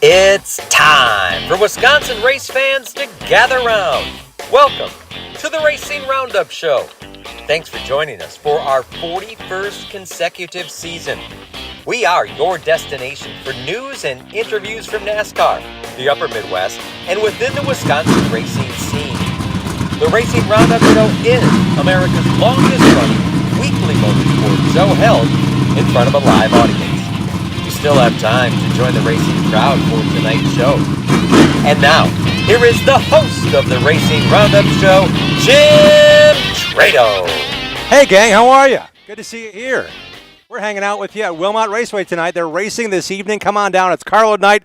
It's time for Wisconsin race fans to gather round. Welcome to the Racing Roundup Show. Thanks for joining us for our 41st consecutive season. We are your destination for news and interviews from NASCAR, the Upper Midwest, and within the Wisconsin racing scene. The Racing Roundup Show is America's longest-running weekly motorsport show held in front of a live audience. You still have time to join the racing crowd for tonight's show. And now, here is the host of the Racing Roundup Show, Jim Trado. Hey gang, how are you? Good to see you here. We're hanging out with you at Wilmot Raceway tonight. They're racing this evening. Come on down. It's carload night.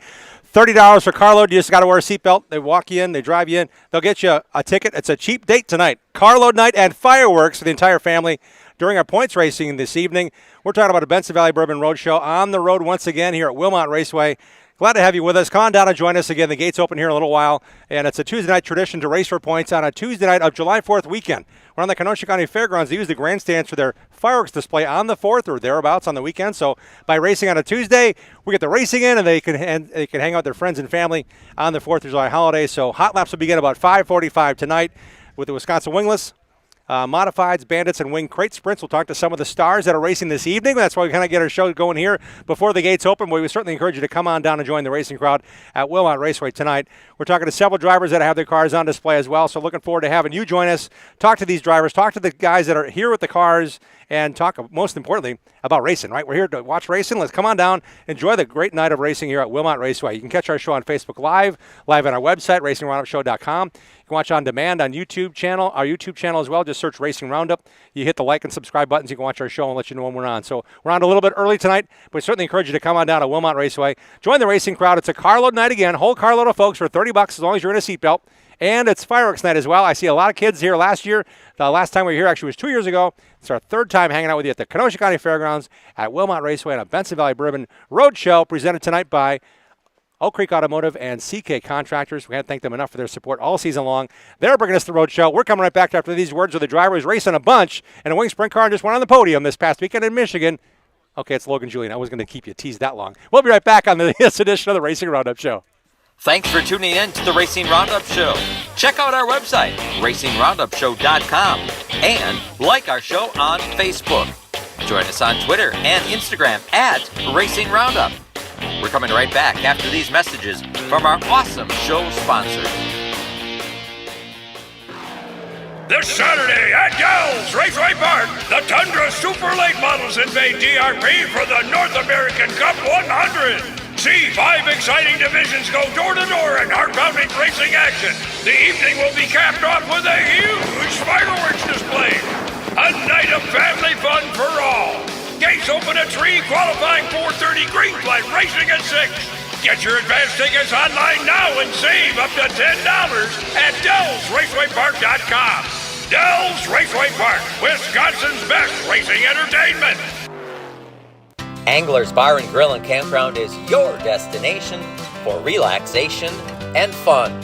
$30 for carload. You just got to wear a seatbelt. They walk you in. They drive you in. They'll get you a ticket. It's a cheap date tonight. Carload night and fireworks for the entire family during our points racing this evening. We're talking about a Benson Valley Bourbon Roadshow on the road once again here at Wilmot Raceway. Glad to have you with us. Come on down and join us again. The gates open here in a little while, and it's a Tuesday night tradition to race for points on a Tuesday night of July 4th weekend. We're on the Kenosha County Fairgrounds. They use the grandstands for their fireworks display on the 4th or thereabouts on the weekend. So by racing on a Tuesday, we get the racing in, and they can hang out with their friends and family on the 4th of July holiday. So hot laps will begin about 5:45 tonight with the Wisconsin Wingless. Modifieds, Bandits, and Wing Crate Sprints. We'll talk to some of the stars that are racing this evening. That's why we kind of get our show going here before the gates open. But we certainly encourage you to come on down and join the racing crowd at Wilmot Raceway tonight. We're talking to several drivers that have their cars on display as well. So looking forward to having you join us, talk to these drivers, talk to the guys that are here with the cars, and talk, most importantly, about racing, right? We're here to watch racing. Let's come on down, enjoy the great night of racing here at Wilmot Raceway. You can catch our show on Facebook Live on our website, racingroundupshow.com. You can watch on demand on our YouTube channel as well. Just search Racing Roundup. You hit the like and subscribe buttons. You can watch our show and let you know when we're on. So we're on a little bit early tonight, but we certainly encourage you to come on down to Wilmot Raceway. Join the racing crowd. It's a carload night again. Whole carload of folks for $30 as long as you're in a seatbelt. And it's fireworks night as well. I see a lot of kids here last year. The last time we were here actually was 2 years ago. It's our third time hanging out with you at the Kenosha County Fairgrounds at Wilmot Raceway on a Benson Valley Bourbon Roadshow presented tonight by Oak Creek Automotive and CK Contractors. We can't thank them enough for their support all season long. They're bringing us the Roadshow. We're coming right back after these words with the driver who's racing a bunch and a wing sprint car and just went on the podium this past weekend in Michigan. Okay, it's Logan Julian. I was going to keep you teased that long. We'll be right back on this edition of the Racing Roundup Show. Thanks for tuning in to the Racing Roundup Show. Check out our website, racingroundupshow.com, and like our show on Facebook. Join us on Twitter and Instagram at Racing Roundup. We're coming right back after these messages from our awesome show sponsors. This Saturday at Dell's Raceway Park, the Tundra Super Late Models invade DRP for the North American Cup 100. See 5 exciting divisions go door-to-door in heart-pounding racing action. The evening will be capped off with a huge fireworks display. A night of family fun for all. Gates open at 3, qualifying 4:30, green flag racing at 6. Get your advance tickets online now and save up to $10 at DellsRacewayPark.com. Dell's Raceway Park, Wisconsin's best racing entertainment. Anglers Bar and Grill and Campground is your destination for relaxation and fun.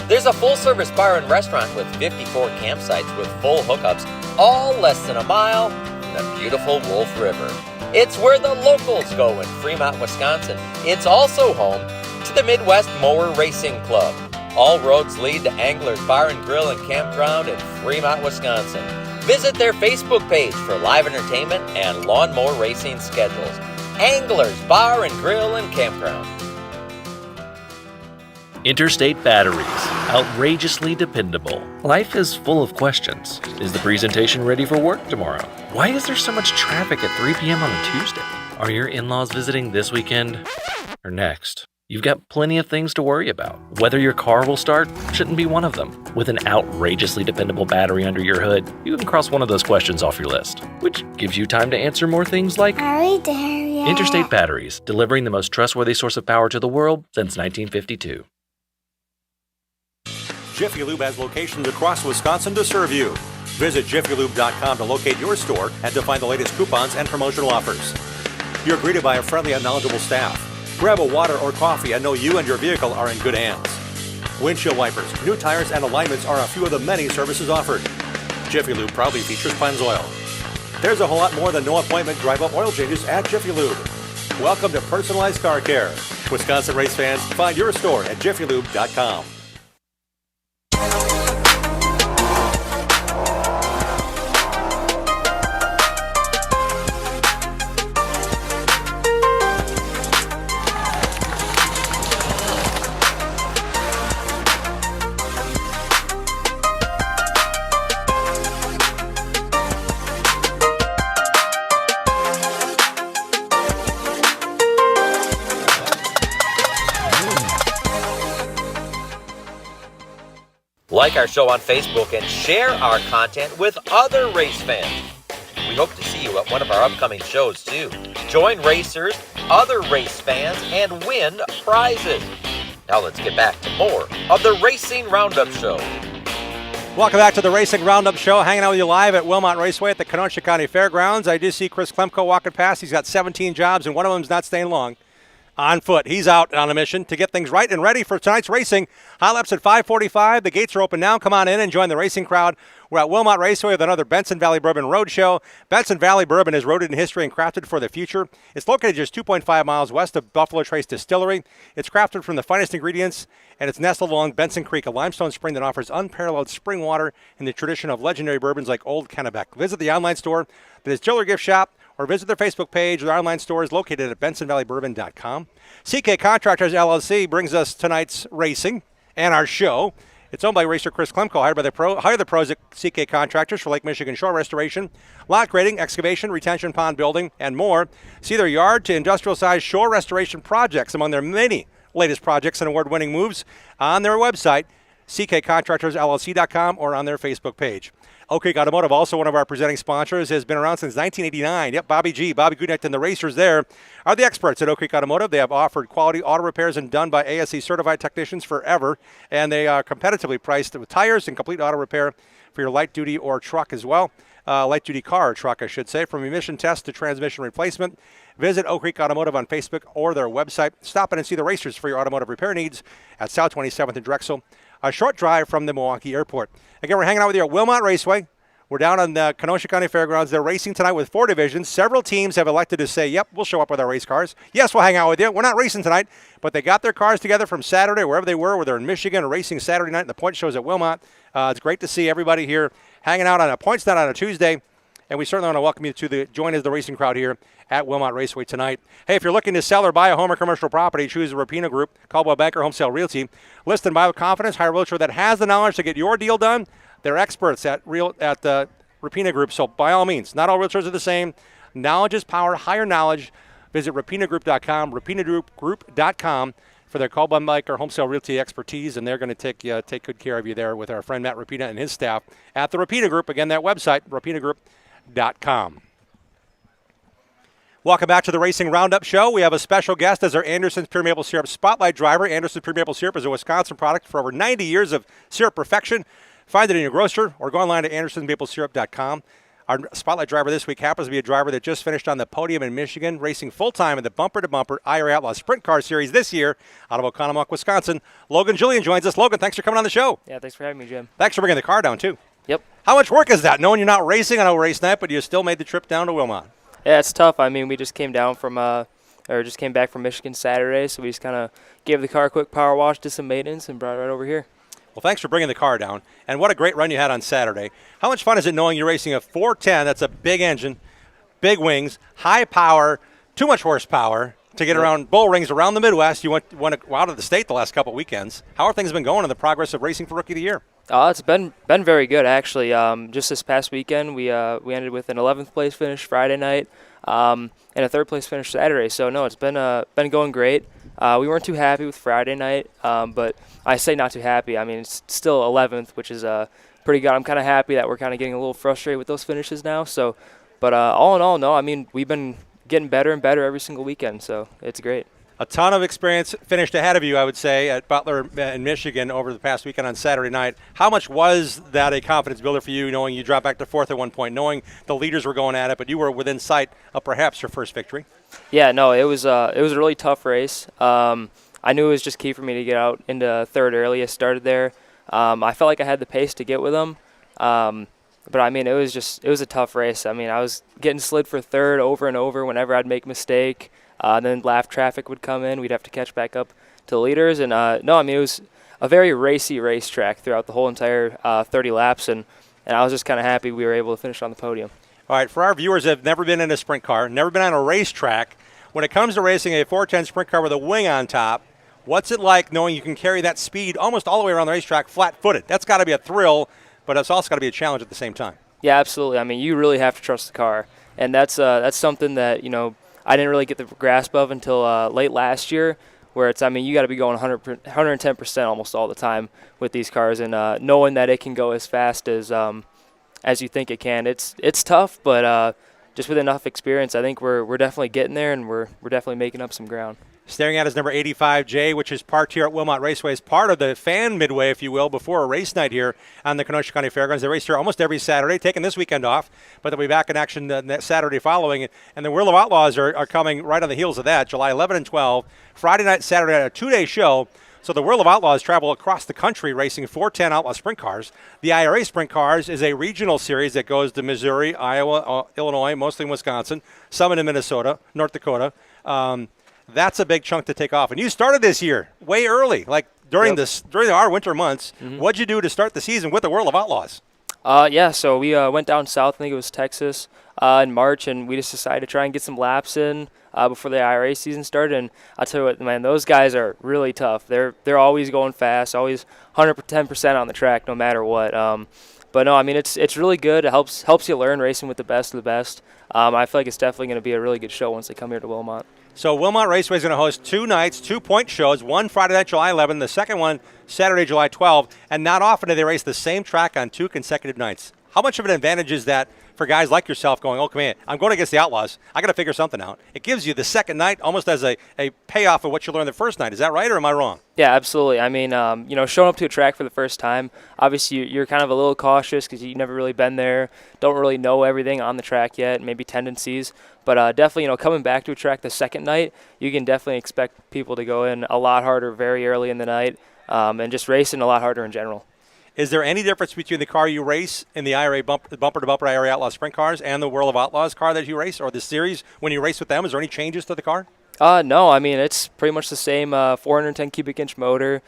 There's a full-service bar and restaurant with 54 campsites with full hookups, all less than a mile from the beautiful Wolf River. It's where the locals go in Fremont, Wisconsin. It's also home to the Midwest Mower Racing Club. All roads lead to Anglers Bar and Grill and Campground in Fremont, Wisconsin. Visit their Facebook page for live entertainment and lawnmower racing schedules. Anglers Bar and Grill and Campground. Interstate Batteries. Outrageously dependable. Life is full of questions. Is the presentation ready for work tomorrow? Why is there so much traffic at 3 p.m. on a Tuesday? Are your in-laws visiting this weekend or next? You've got plenty of things to worry about. Whether your car will start shouldn't be one of them. With an outrageously dependable battery under your hood, you can cross one of those questions off your list, which gives you time to answer more things like, are we there yet? Interstate Batteries, delivering the most trustworthy source of power to the world since 1952. Jiffy Lube has locations across Wisconsin to serve you. Visit jiffylube.com to locate your store and to find the latest coupons and promotional offers. You're greeted by a friendly and knowledgeable staff. Grab a water or coffee and know you and your vehicle are in good hands. Windshield wipers, new tires, and alignments are a few of the many services offered. Jiffy Lube proudly features Pennzoil. There's a whole lot more than no appointment drive-up oil changes at Jiffy Lube. Welcome to personalized car care. Wisconsin race fans, find your store at jiffylube.com. Like our show on Facebook and share our content with other race fans. We hope to see you at one of our upcoming shows too. Join racers, other race fans, and win prizes. Now let's get back to more of the Racing Roundup Show. Welcome back to the Racing Roundup Show. Hanging out with you live at Wilmot Raceway at the Kenosha County Fairgrounds. I do see Chris Klemko walking past. He's got 17 jobs, and one of them's not staying long. On foot. He's out on a mission to get things right and ready for tonight's racing. Hot laps at 5:45. The gates are open now. Come on in and join the racing crowd. We're at Wilmot Raceway with another Benson Valley Bourbon Roadshow. Benson Valley Bourbon is rooted in history and crafted for the future. It's located just 2.5 miles west of Buffalo Trace Distillery. It's crafted from the finest ingredients, and it's nestled along Benson Creek, a limestone spring that offers unparalleled spring water in the tradition of legendary bourbons like Old Kennebec. Visit the online store, the distillery gift shop, or visit their Facebook page. Their online store is located at BensonValleyBourbon.com. CK Contractors LLC brings us tonight's racing and our show. It's owned by racer Chris Klemko, hired by hire the pros at CK Contractors for Lake Michigan shore restoration, lot grading, excavation, retention pond building, and more. See their yard to industrial-sized shore restoration projects among their many latest projects and award-winning moves on their website, ckcontractorsllc.com, or on their Facebook page. Oak Creek Automotive, also one of our presenting sponsors, has been around since 1989. Yep, Bobby Goodnight and the racers there are the experts at Oak Creek Automotive. They have offered quality auto repairs and done by ASE certified technicians forever, and they are competitively priced with tires and complete auto repair for your light duty or truck as well. Light duty car or truck, I should say, from emission test to transmission replacement. Visit Oak Creek Automotive on Facebook or their website. Stop in and see the racers for your automotive repair needs at South 27th and Drexel, a short drive from the Milwaukee Airport. Again, we're hanging out with you at Wilmot Raceway. We're down on the Kenosha County Fairgrounds. They're racing tonight with 4 divisions. Several teams have elected to say, yep, we'll show up with our race cars. Yes, we'll hang out with you. We're not racing tonight, but they got their cars together from Saturday, wherever they were, whether they're in Michigan or racing Saturday night, and the point shows at Wilmot. It's great to see everybody here hanging out on a points night on a Tuesday, and we certainly want to welcome you to join us the racing crowd here at Wilmot Raceway tonight. Hey, if you're looking to sell or buy a home or commercial property, choose the Rapino Group, Caldwell Banker Home Sale Realty. List and buy with confidence. Hire a realtor that has the knowledge to get your deal done. They're experts at the Rapino Group, so by all means, not all realtors are the same. Knowledge is power. Hire knowledge. Visit rapinogroup.com, rapinogroup.com for their Caldwell Banker Home Sale Realty expertise, and they're going to take good care of you there with our friend Matt Rapina and his staff at the Rapino Group. Again, that website, rapinogroup.com. Welcome back to the Racing Roundup Show. We have a special guest as our Anderson's Pure Maple Syrup Spotlight driver. Anderson's Pure Maple Syrup is a Wisconsin product for over 90 years of syrup perfection. Find it in your grocer or go online to andersonsmaplesyrup.com. Our Spotlight driver this week happens to be a driver that just finished on the podium in Michigan, racing full-time in the bumper-to-bumper IRA Outlaw Sprint Car Series this year out of Oconomowoc, Wisconsin. Logan Julian joins us. Logan, thanks for coming on the show. Yeah, thanks for having me, Jim. Thanks for bringing the car down, too. Yep. How much work is that, knowing you're not racing on a race night, but you still made the trip down to Wilmot? Yeah, it's tough. I mean, we just came down from, just came back from Michigan Saturday, so we just kind of gave the car a quick power wash, did some maintenance, and brought it right over here. Well, thanks for bringing the car down. And what a great run you had on Saturday. How much fun is it knowing you're racing a 410, that's a big engine, big wings, high power, too much horsepower to get around bull rings around the Midwest. You went out of the state the last couple of weekends. How are things been going in the progress of racing for Rookie of the Year? It's been very good, actually. Just this past weekend, we ended with an 11th place finish Friday night and a 3rd place finish Saturday. So, no, it's been going great. We weren't too happy with Friday night, but I say not too happy. I mean, it's still 11th, which is pretty good. I'm kind of happy that we're kind of getting a little frustrated with those finishes now. So, but all in all, no, I mean, we've been getting better and better every single weekend, so it's great. A ton of experience finished ahead of you, I would say, at Butler in Michigan over the past weekend on Saturday night. How much was that a confidence builder for you, knowing you dropped back to 4th at one point, knowing the leaders were going at it, but you were within sight of perhaps your first victory? Yeah, no, it was a really tough race. I knew it was just key for me to get out into 3rd early. I started there. I felt like I had the pace to get with them. But, I mean, it was a tough race. I mean, I was getting slid for 3rd over and over whenever I'd make a mistake. Then lap traffic would come in. We'd have to catch back up to the leaders. And no, I mean, it was a very racy racetrack throughout the whole entire 30 laps. And I was just kind of happy we were able to finish on the podium. All right, for our viewers that have never been in a sprint car, never been on a racetrack, when it comes to racing a 410 sprint car with a wing on top, what's it like knowing you can carry that speed almost all the way around the racetrack flat-footed? That's got to be a thrill, but it's also got to be a challenge at the same time. Yeah, absolutely. I mean, you really have to trust the car. And that's something that, I didn't really get the grasp of until late last year, where it's, I mean, you got to be going 110% almost all the time with these cars, and knowing that it can go as fast as you think it can. It's tough, but just with enough experience, I think we're definitely getting there, and we're definitely making up some ground. Staring at is number 85J, which is parked here at Wilmot Raceway as part of the fan midway, if you will, before a race night here on the Kenosha County Fairgrounds. They race here almost every Saturday, taking this weekend off, but they'll be back in action the Saturday following. And the World of Outlaws are coming right on the heels of that, July 11 and 12. Friday night, Saturday night, a two-day show. So the World of Outlaws travel across the country racing 410 Outlaw sprint cars. The IRA sprint cars is a regional series that goes to Missouri, Iowa, Illinois, mostly in Wisconsin, some in Minnesota, North Dakota. That's a big chunk to take off. And you started this year way early, like during our winter months. Mm-hmm. What'd you do to start the season with the World of Outlaws? So we went down south, I think it was Texas, in March, and we just decided to try and get some laps in before the IRA season started. And I'll tell you what, man, those guys are really tough. They're always going fast, always 110% on the track no matter what. But no, I mean, it's really good. It helps you learn racing with the best of the best. I feel like it's definitely going to be a really good show once they come here to Wilmot. So Wilmot Raceway is going to host 2 nights, 2-point shows, one Friday night, July 11, the second one Saturday, July 12, and not often do they race the same track on 2 consecutive nights. How much of an advantage is that for guys like yourself going, oh, come in, I'm going against the Outlaws. I got to figure something out. It gives you the second night almost as a payoff of what you learned the first night. Is that right, or am I wrong? Yeah, absolutely. I mean, showing up to a track for the first time, obviously you're kind of a little cautious because you've never really been there, don't really know everything on the track yet, maybe tendencies. But definitely, coming back to a track the second night, you can definitely expect people to go in a lot harder very early in the night and just racing a lot harder in general. Is there any difference between the car you race in the IRA bumper-to-bumper IRA Outlaw Sprint cars and the World of Outlaws car that you race, or the series when you race with them? Is there any changes to the car? No, I mean, it's pretty much the same 410 cubic inch motor,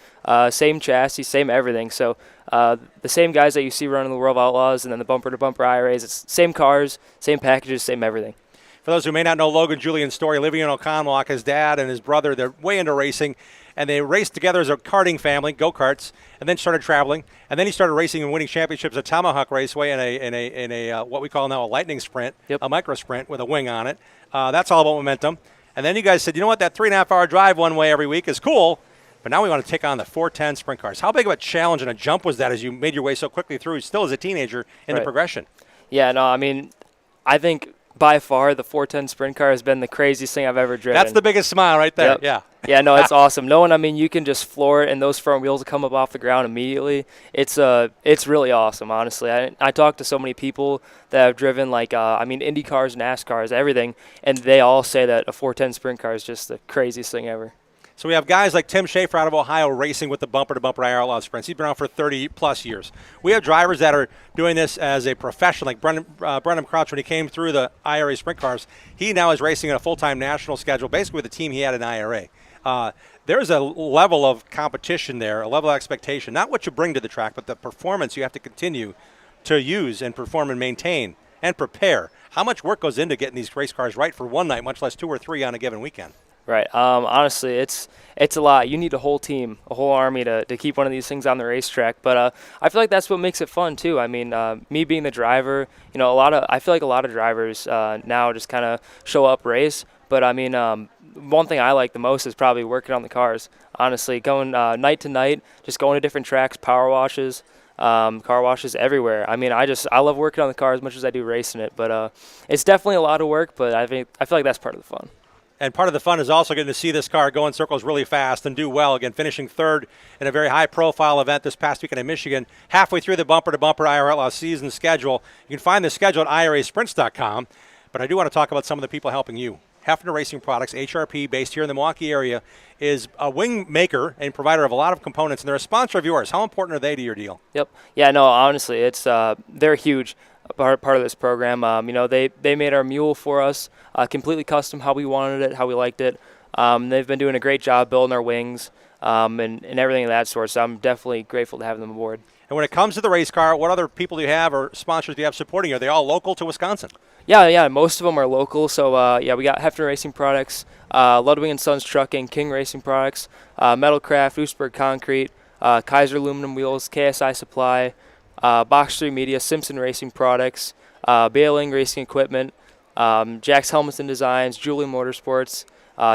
same chassis, same everything. So the same guys that you see running the World of Outlaws and then the bumper-to-bumper IRAs, it's same cars, same packages, same everything. For those who may not know Logan Julian's story, living in Oconomowoc, his dad and his brother, they're way into racing, and they raced together as a karting family, go-karts, and then started traveling. And then he started racing and winning championships at Tomahawk Raceway in a what we call now a lightning sprint, a micro sprint with a wing on it. That's all about momentum. And then you guys said, you know what, that 3.5-hour drive one way every week is cool, but now we want to take on the 410 sprint cars. How big of a challenge and a jump was that as you made your way so quickly through, still as a teenager, in the progression? Yeah, no, I mean, I think by far the 410 sprint car has been the craziest thing I've ever driven. That's the biggest smile right there. Yep. Yeah, no, it's awesome. Knowing, I mean, you can just floor it and those front wheels come up off the ground immediately. It's really awesome, honestly. I talked to so many people that have driven, Indy cars, NASCARs, everything, and they all say that a 410 sprint car is just the craziest thing ever. So we have guys like Tim Schaefer out of Ohio racing with the bumper-to-bumper IR Outlaw sprints. He's been around for 30-plus years. We have drivers that are doing this as a profession, like Brendan Crouch when he came through the IRA sprint cars. He now is racing in a full-time national schedule, basically with the team he had in IRA. There's a level of competition there, a level of expectation, not what you bring to the track, but the performance you have to continue to use and perform and maintain and prepare. How much work goes into getting these race cars right for one night, much less 2 or 3 on a given weekend? Right. Honestly, it's a lot. You need a whole team, a whole army to keep one of these things on the racetrack. But I feel like that's what makes it fun too. I mean, me being the driver, I feel like a lot of drivers now just kind of show up, race. But I mean, one thing I like the most is probably working on the cars. Honestly, going night to night, just going to different tracks, power washes, car washes everywhere. I mean, I love working on the car as much as I do racing it. But it's definitely a lot of work. But I feel like that's part of the fun. And part of the fun is also getting to see this car go in circles really fast and do well. Again, finishing third in a very high-profile event this past weekend in Michigan. Halfway through the bumper-to-bumper IRA Outlaw season schedule. You can find the schedule at IRAsprints.com. But I do want to talk about some of the people helping you. Hefner Racing Products, HRP, based here in the Milwaukee area, is a wing maker and provider of a lot of components, and they're a sponsor of yours. How important are they to your deal? Yep. Yeah, no, honestly, it's they're huge. part of this program. They made our mule for us, completely custom, how we wanted it, how we liked it. They've been doing a great job building our wings and everything of that sort. So I'm definitely grateful to have them aboard. And when it comes to the race car, what other people do you have or sponsors do you have supporting you? Are they all local to Wisconsin? Yeah, most of them are local. So, we got Hefner Racing Products, Ludwig & Sons Trucking, King Racing Products, Metalcraft, Oostburg Concrete, Kaiser Aluminum Wheels, KSI Supply, Box 3 Media, Simpson Racing Products, Bailing Racing Equipment, Jack's Helmets and Designs, Julie Motorsports.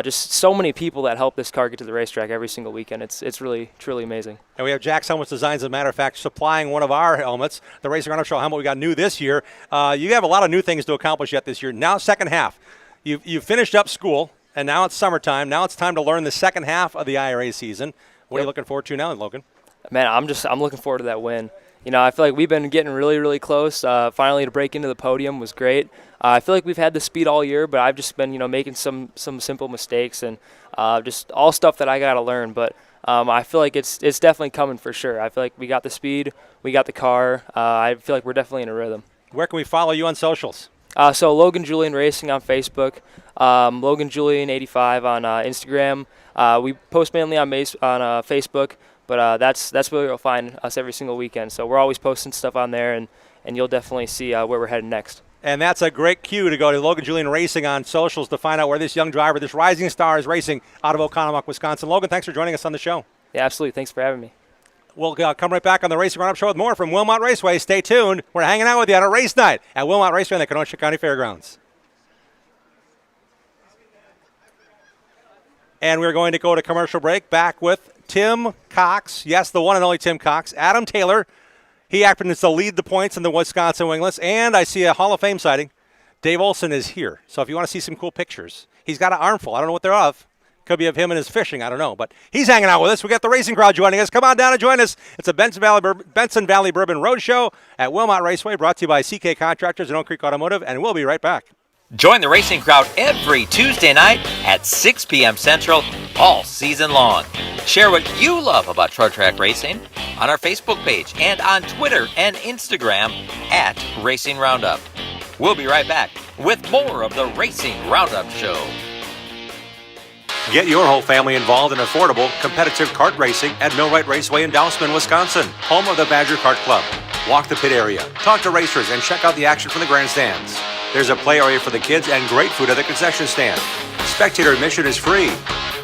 Just so many people that help this car get to the racetrack every single weekend. It's really, truly amazing. And we have Jack's Helmets Designs, as a matter of fact, supplying one of our helmets, the Racing RoundUp Show helmet we got new this year. You have a lot of new things to accomplish yet this year. Now, second half. You've finished up school, and now it's summertime. Now it's time to learn the second half of the IRA season. What are you looking forward to now, Logan? Man, I'm looking forward to that win. I feel like we've been getting really, really close. Finally, to break into the podium was great. I feel like we've had the speed all year, but I've just been, making some simple mistakes and just all stuff that I got to learn. But I feel like it's definitely coming for sure. I feel like we got the speed, we got the car. I feel like we're definitely in a rhythm. Where can we follow you on socials? So Logan Julian Racing on Facebook, Logan Julian 85 on Instagram. We post mainly on Facebook. But that's where you'll find us every single weekend. So we're always posting stuff on there, and you'll definitely see where we're headed next. And that's a great cue to go to Logan Julian Racing on socials to find out where this young driver, this rising star, is racing out of Oconomowoc, Wisconsin. Logan, thanks for joining us on the show. Yeah, absolutely. Thanks for having me. We'll come right back on the Racing RoundUp Show with more from Wilmot Raceway. Stay tuned. We're hanging out with you on a race night at Wilmot Raceway in the Kenosha County Fairgrounds. And we're going to go to commercial break, back with Tim Cox. Yes, the one and only Tim Cox. Adam Taylor. He happens to lead the points in the Wisconsin Winglets. And I see a Hall of Fame sighting. Dave Olson is here. So if you want to see some cool pictures, he's got an armful. I don't know what they're of. Could be of him and his fishing. I don't know. But he's hanging out with us. We got the racing crowd joining us. Come on down and join us. It's a Benson Valley Bourbon Roadshow at Wilmot Raceway, brought to you by CK Contractors and Oak Creek Automotive. And we'll be right back. Join the racing crowd every Tuesday night at 6 p.m. Central all season long. Share what you love about short track racing on our Facebook page and on Twitter and Instagram at Racing Roundup. We'll be right back with more of the Racing Roundup Show. Get your whole family involved in affordable, competitive kart racing at Millwright Raceway in Dousman, Wisconsin, home of the Badger Kart Club. Walk the pit area, talk to racers, and check out the action from the grandstands. There's a play area for the kids and great food at the concession stand. Spectator admission is free.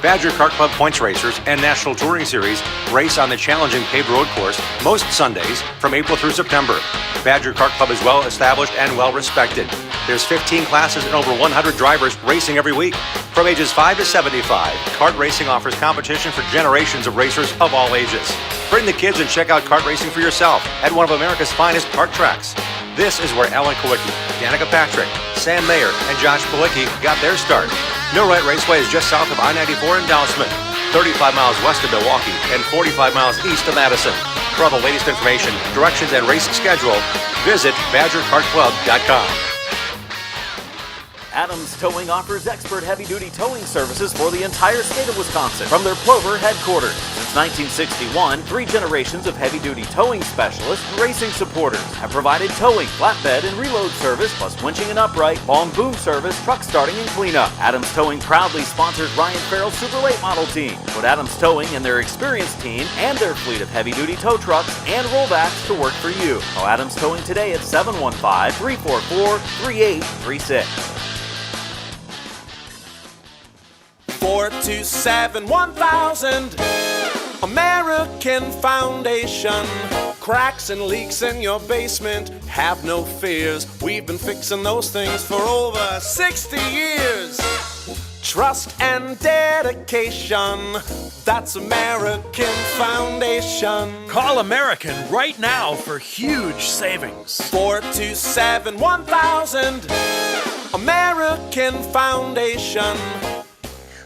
Badger Kart Club points racers and National Touring Series race on the challenging paved road course most Sundays from April through September. Badger Kart Club is well established and well respected. There's 15 classes and over 100 drivers racing every week. From ages 5 to 75, kart racing offers competition for generations of racers of all ages. Bring the kids and check out kart racing for yourself at one of America's finest kart tracks. This is where Alan Kowicki, Danica Patrick, Sam Mayer, and Josh Palicki got their start. Millwright Raceway is just south of I-94 in Dousman, 35 miles west of Milwaukee, and 45 miles east of Madison. For all the latest information, directions, and race schedule, visit BadgerKartClub.com. Adams Towing offers expert heavy-duty towing services for the entire state of Wisconsin from their Plover headquarters. Since 1961, 3 generations of heavy-duty towing specialists and racing supporters have provided towing, flatbed, and reload service, plus winching and upright, long boom service, truck starting, and cleanup. Adams Towing proudly sponsors Ryan Farrell's Super Late Model team. Put Adams Towing and their experienced team and their fleet of heavy-duty tow trucks and rollbacks to work for you. Call Adams Towing today at 715-344-3836. 427-1000 American Foundation. Cracks and leaks in your basement, have no fears. We've been fixing those things for over 60 years. Trust and dedication, that's American Foundation. Call American right now for huge savings. 427-1000 American Foundation.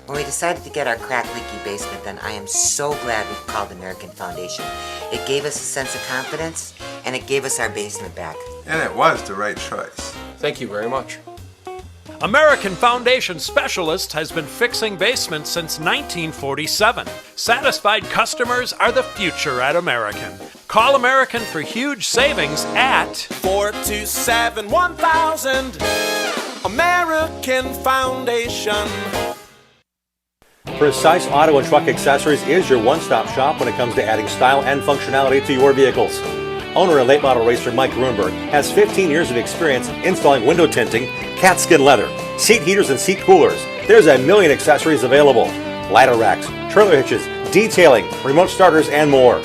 When we decided to get our crack-leaky basement done, I am so glad we called American Foundation. It gave us a sense of confidence, and it gave us our basement back. And it was the right choice. Thank you very much. American Foundation Specialist has been fixing basements since 1947. Satisfied customers are the future at American. Call American for huge savings at 427-1000. American Foundation. Precise Auto and Truck Accessories is your one-stop shop when it comes to adding style and functionality to your vehicles. Owner and late model racer Mike Grunberg has 15 years of experience installing window tinting, cat skin leather, seat heaters and seat coolers. There's a million accessories available. Ladder racks, trailer hitches, detailing, remote starters, and more.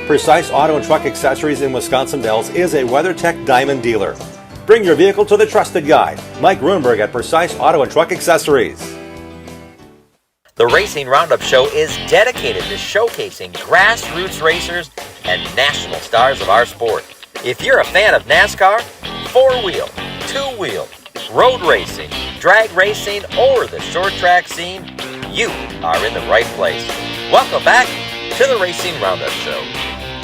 Precise Auto and Truck Accessories in Wisconsin Dells is a WeatherTech Diamond dealer. Bring your vehicle to the trusted guy, Mike Grunberg at Precise Auto and Truck Accessories. The Racing Roundup Show is dedicated to showcasing grassroots racers and national stars of our sport. If you're a fan of NASCAR, four-wheel, two-wheel, road racing, drag racing, or the short track scene, you are in the right place. Welcome back to the Racing Roundup Show.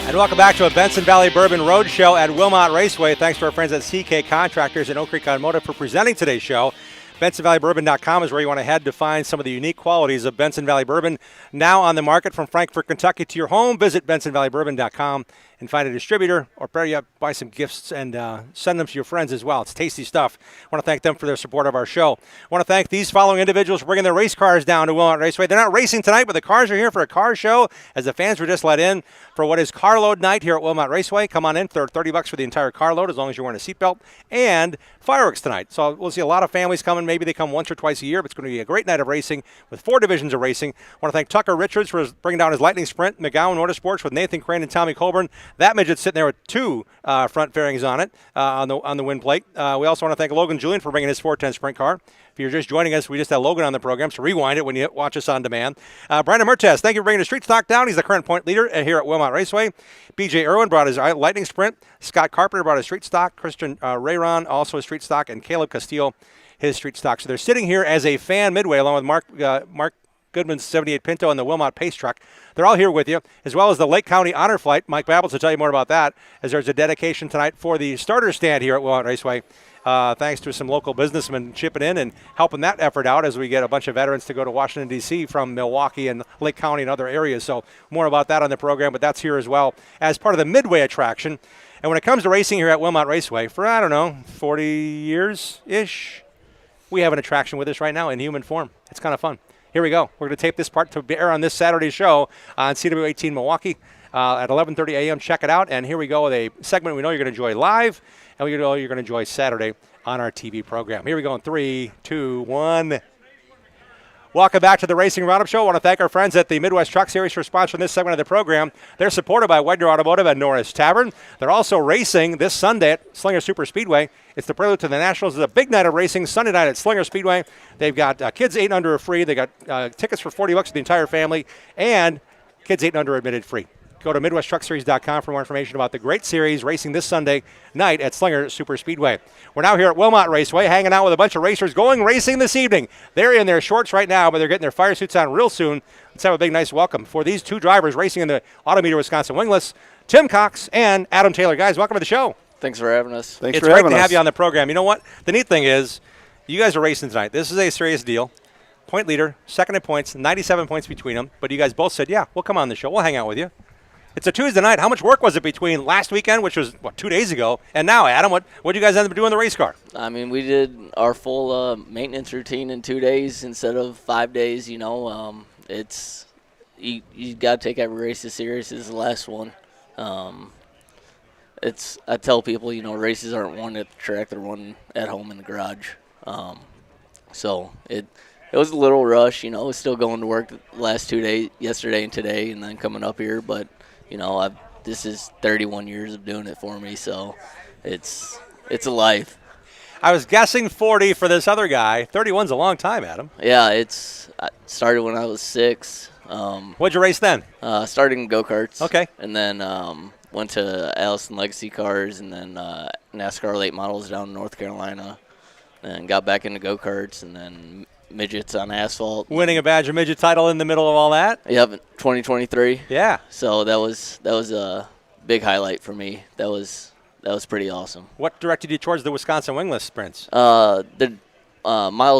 And welcome back to a Benson Valley Bourbon Road Show at Wilmot Raceway. Thanks to our friends at CK Contractors and Oak Creek Automotive for presenting today's show. BensonValleyBourbon.com is where you want to head to find some of the unique qualities of Benson Valley Bourbon. Now on the market from Frankfort, Kentucky to your home. Visit BensonValleyBourbon.com and find a distributor, or better yet, buy some gifts and send them to your friends as well. It's tasty stuff. I want to thank them for their support of our show. I want to thank these following individuals for bringing their race cars down to Wilmot Raceway. They're not racing tonight, but the cars are here for a car show as the fans were just let in for what is carload night here at Wilmot Raceway. Come on in for $30 for the entire carload as long as you're wearing a seatbelt, and fireworks tonight. So we'll see a lot of families coming. Maybe they come once or twice a year, but it's going to be a great night of racing with 4 divisions of racing. I want to thank Tucker Richards for bringing down his Lightning Sprint, McGowan Motorsports with Nathan Crane and Tommy Colburn. That midget's sitting there with 2 front fairings on it on the wind plate. We also want to thank Logan Julian for bringing his 410 sprint car. If you're just joining us, we just had Logan on the program, so rewind it when you watch us on demand. Brandon Mertes, thank you for bringing the street stock down. He's the current point leader here at Wilmot Raceway. BJ Irwin brought his Lightning Sprint. Scott Carpenter brought his street stock. Christian Rayron, also his street stock. And Caleb Castillo, his street stock. So they're sitting here as a fan midway along with Mark Goodman's 78 Pinto and the Wilmot Pace Truck. They're all here with you, as well as the Lake County Honor Flight. Mike Babbles will tell you more about that, as there's a dedication tonight for the starter stand here at Wilmot Raceway. Thanks to some local businessmen chipping in and helping that effort out as we get a bunch of veterans to go to Washington, D.C. from Milwaukee and Lake County and other areas. So more about that on the program, but that's here as well as part of the Midway attraction. And when it comes to racing here at Wilmot Raceway, for, 40 years-ish, we have an attraction with us right now in human form. It's kind of fun. Here we go. We're going to tape this part to air on this Saturday show on CW18 Milwaukee at 11:30 a.m. Check it out. And here we go with a segment we know you're going to enjoy live, and we know you're going to enjoy Saturday on our TV program. Here we go in 3, 2, 1. Welcome back to the Racing Roundup Show. I want to thank our friends at the Midwest Truck Series for sponsoring this segment of the program. They're supported by Wegner Automotive and Norris Tavern. They're also racing this Sunday at Slinger Super Speedway. It's the prelude to the Nationals. It's a big night of racing Sunday night at Slinger Speedway. They've got kids 8 and under are free. They got tickets for $40 for the entire family, and kids 8 and under admitted free. Go to MidwestTruckSeries.com for more information about the great series racing this Sunday night at Slinger Super Speedway. We're now here at Wilmot Raceway, hanging out with a bunch of racers going racing this evening. They're in their shorts right now, but they're getting their fire suits on real soon. Let's have a big, nice welcome for these 2 drivers racing in the Autometer Wisconsin Wingless, Tim Cox and Adam Taylor. Guys, welcome to the show. Thanks for having us. It's great to have you on the program. You know what? The neat thing is, you guys are racing tonight. This is a serious deal. Point leader, second in points, 97 points between them. But you guys both said, yeah, we'll come on the show. We'll hang out with you. It's a Tuesday night. How much work was it between last weekend, which was, 2 days ago, and now, Adam? What did you guys end up doing in the race car? I mean, we did our full maintenance routine in 2 days instead of 5 days, you know. It's you got to take every race as serious as the last one. I tell people, you know, races aren't won at the track, they're won at home in the garage. So it was a little rush, you know. I was still going to work the last 2 days, yesterday and today, and then coming up here, but you know, this is 31 years of doing it for me, so it's a life. I was guessing 40 for this other guy. 31's a long time, Adam. Yeah, I started when I was 6. What'd you race then? Started in go-karts. Okay. And then went to Allison Legacy Cars and then NASCAR late models down in North Carolina, and got back into go-karts and then midgets on asphalt. Winning a Badger midget title in the middle of all that? Yep, 2023. Yeah. So that was a big highlight for me. That was pretty awesome. What directed you towards the Wisconsin Wingless sprints? Miles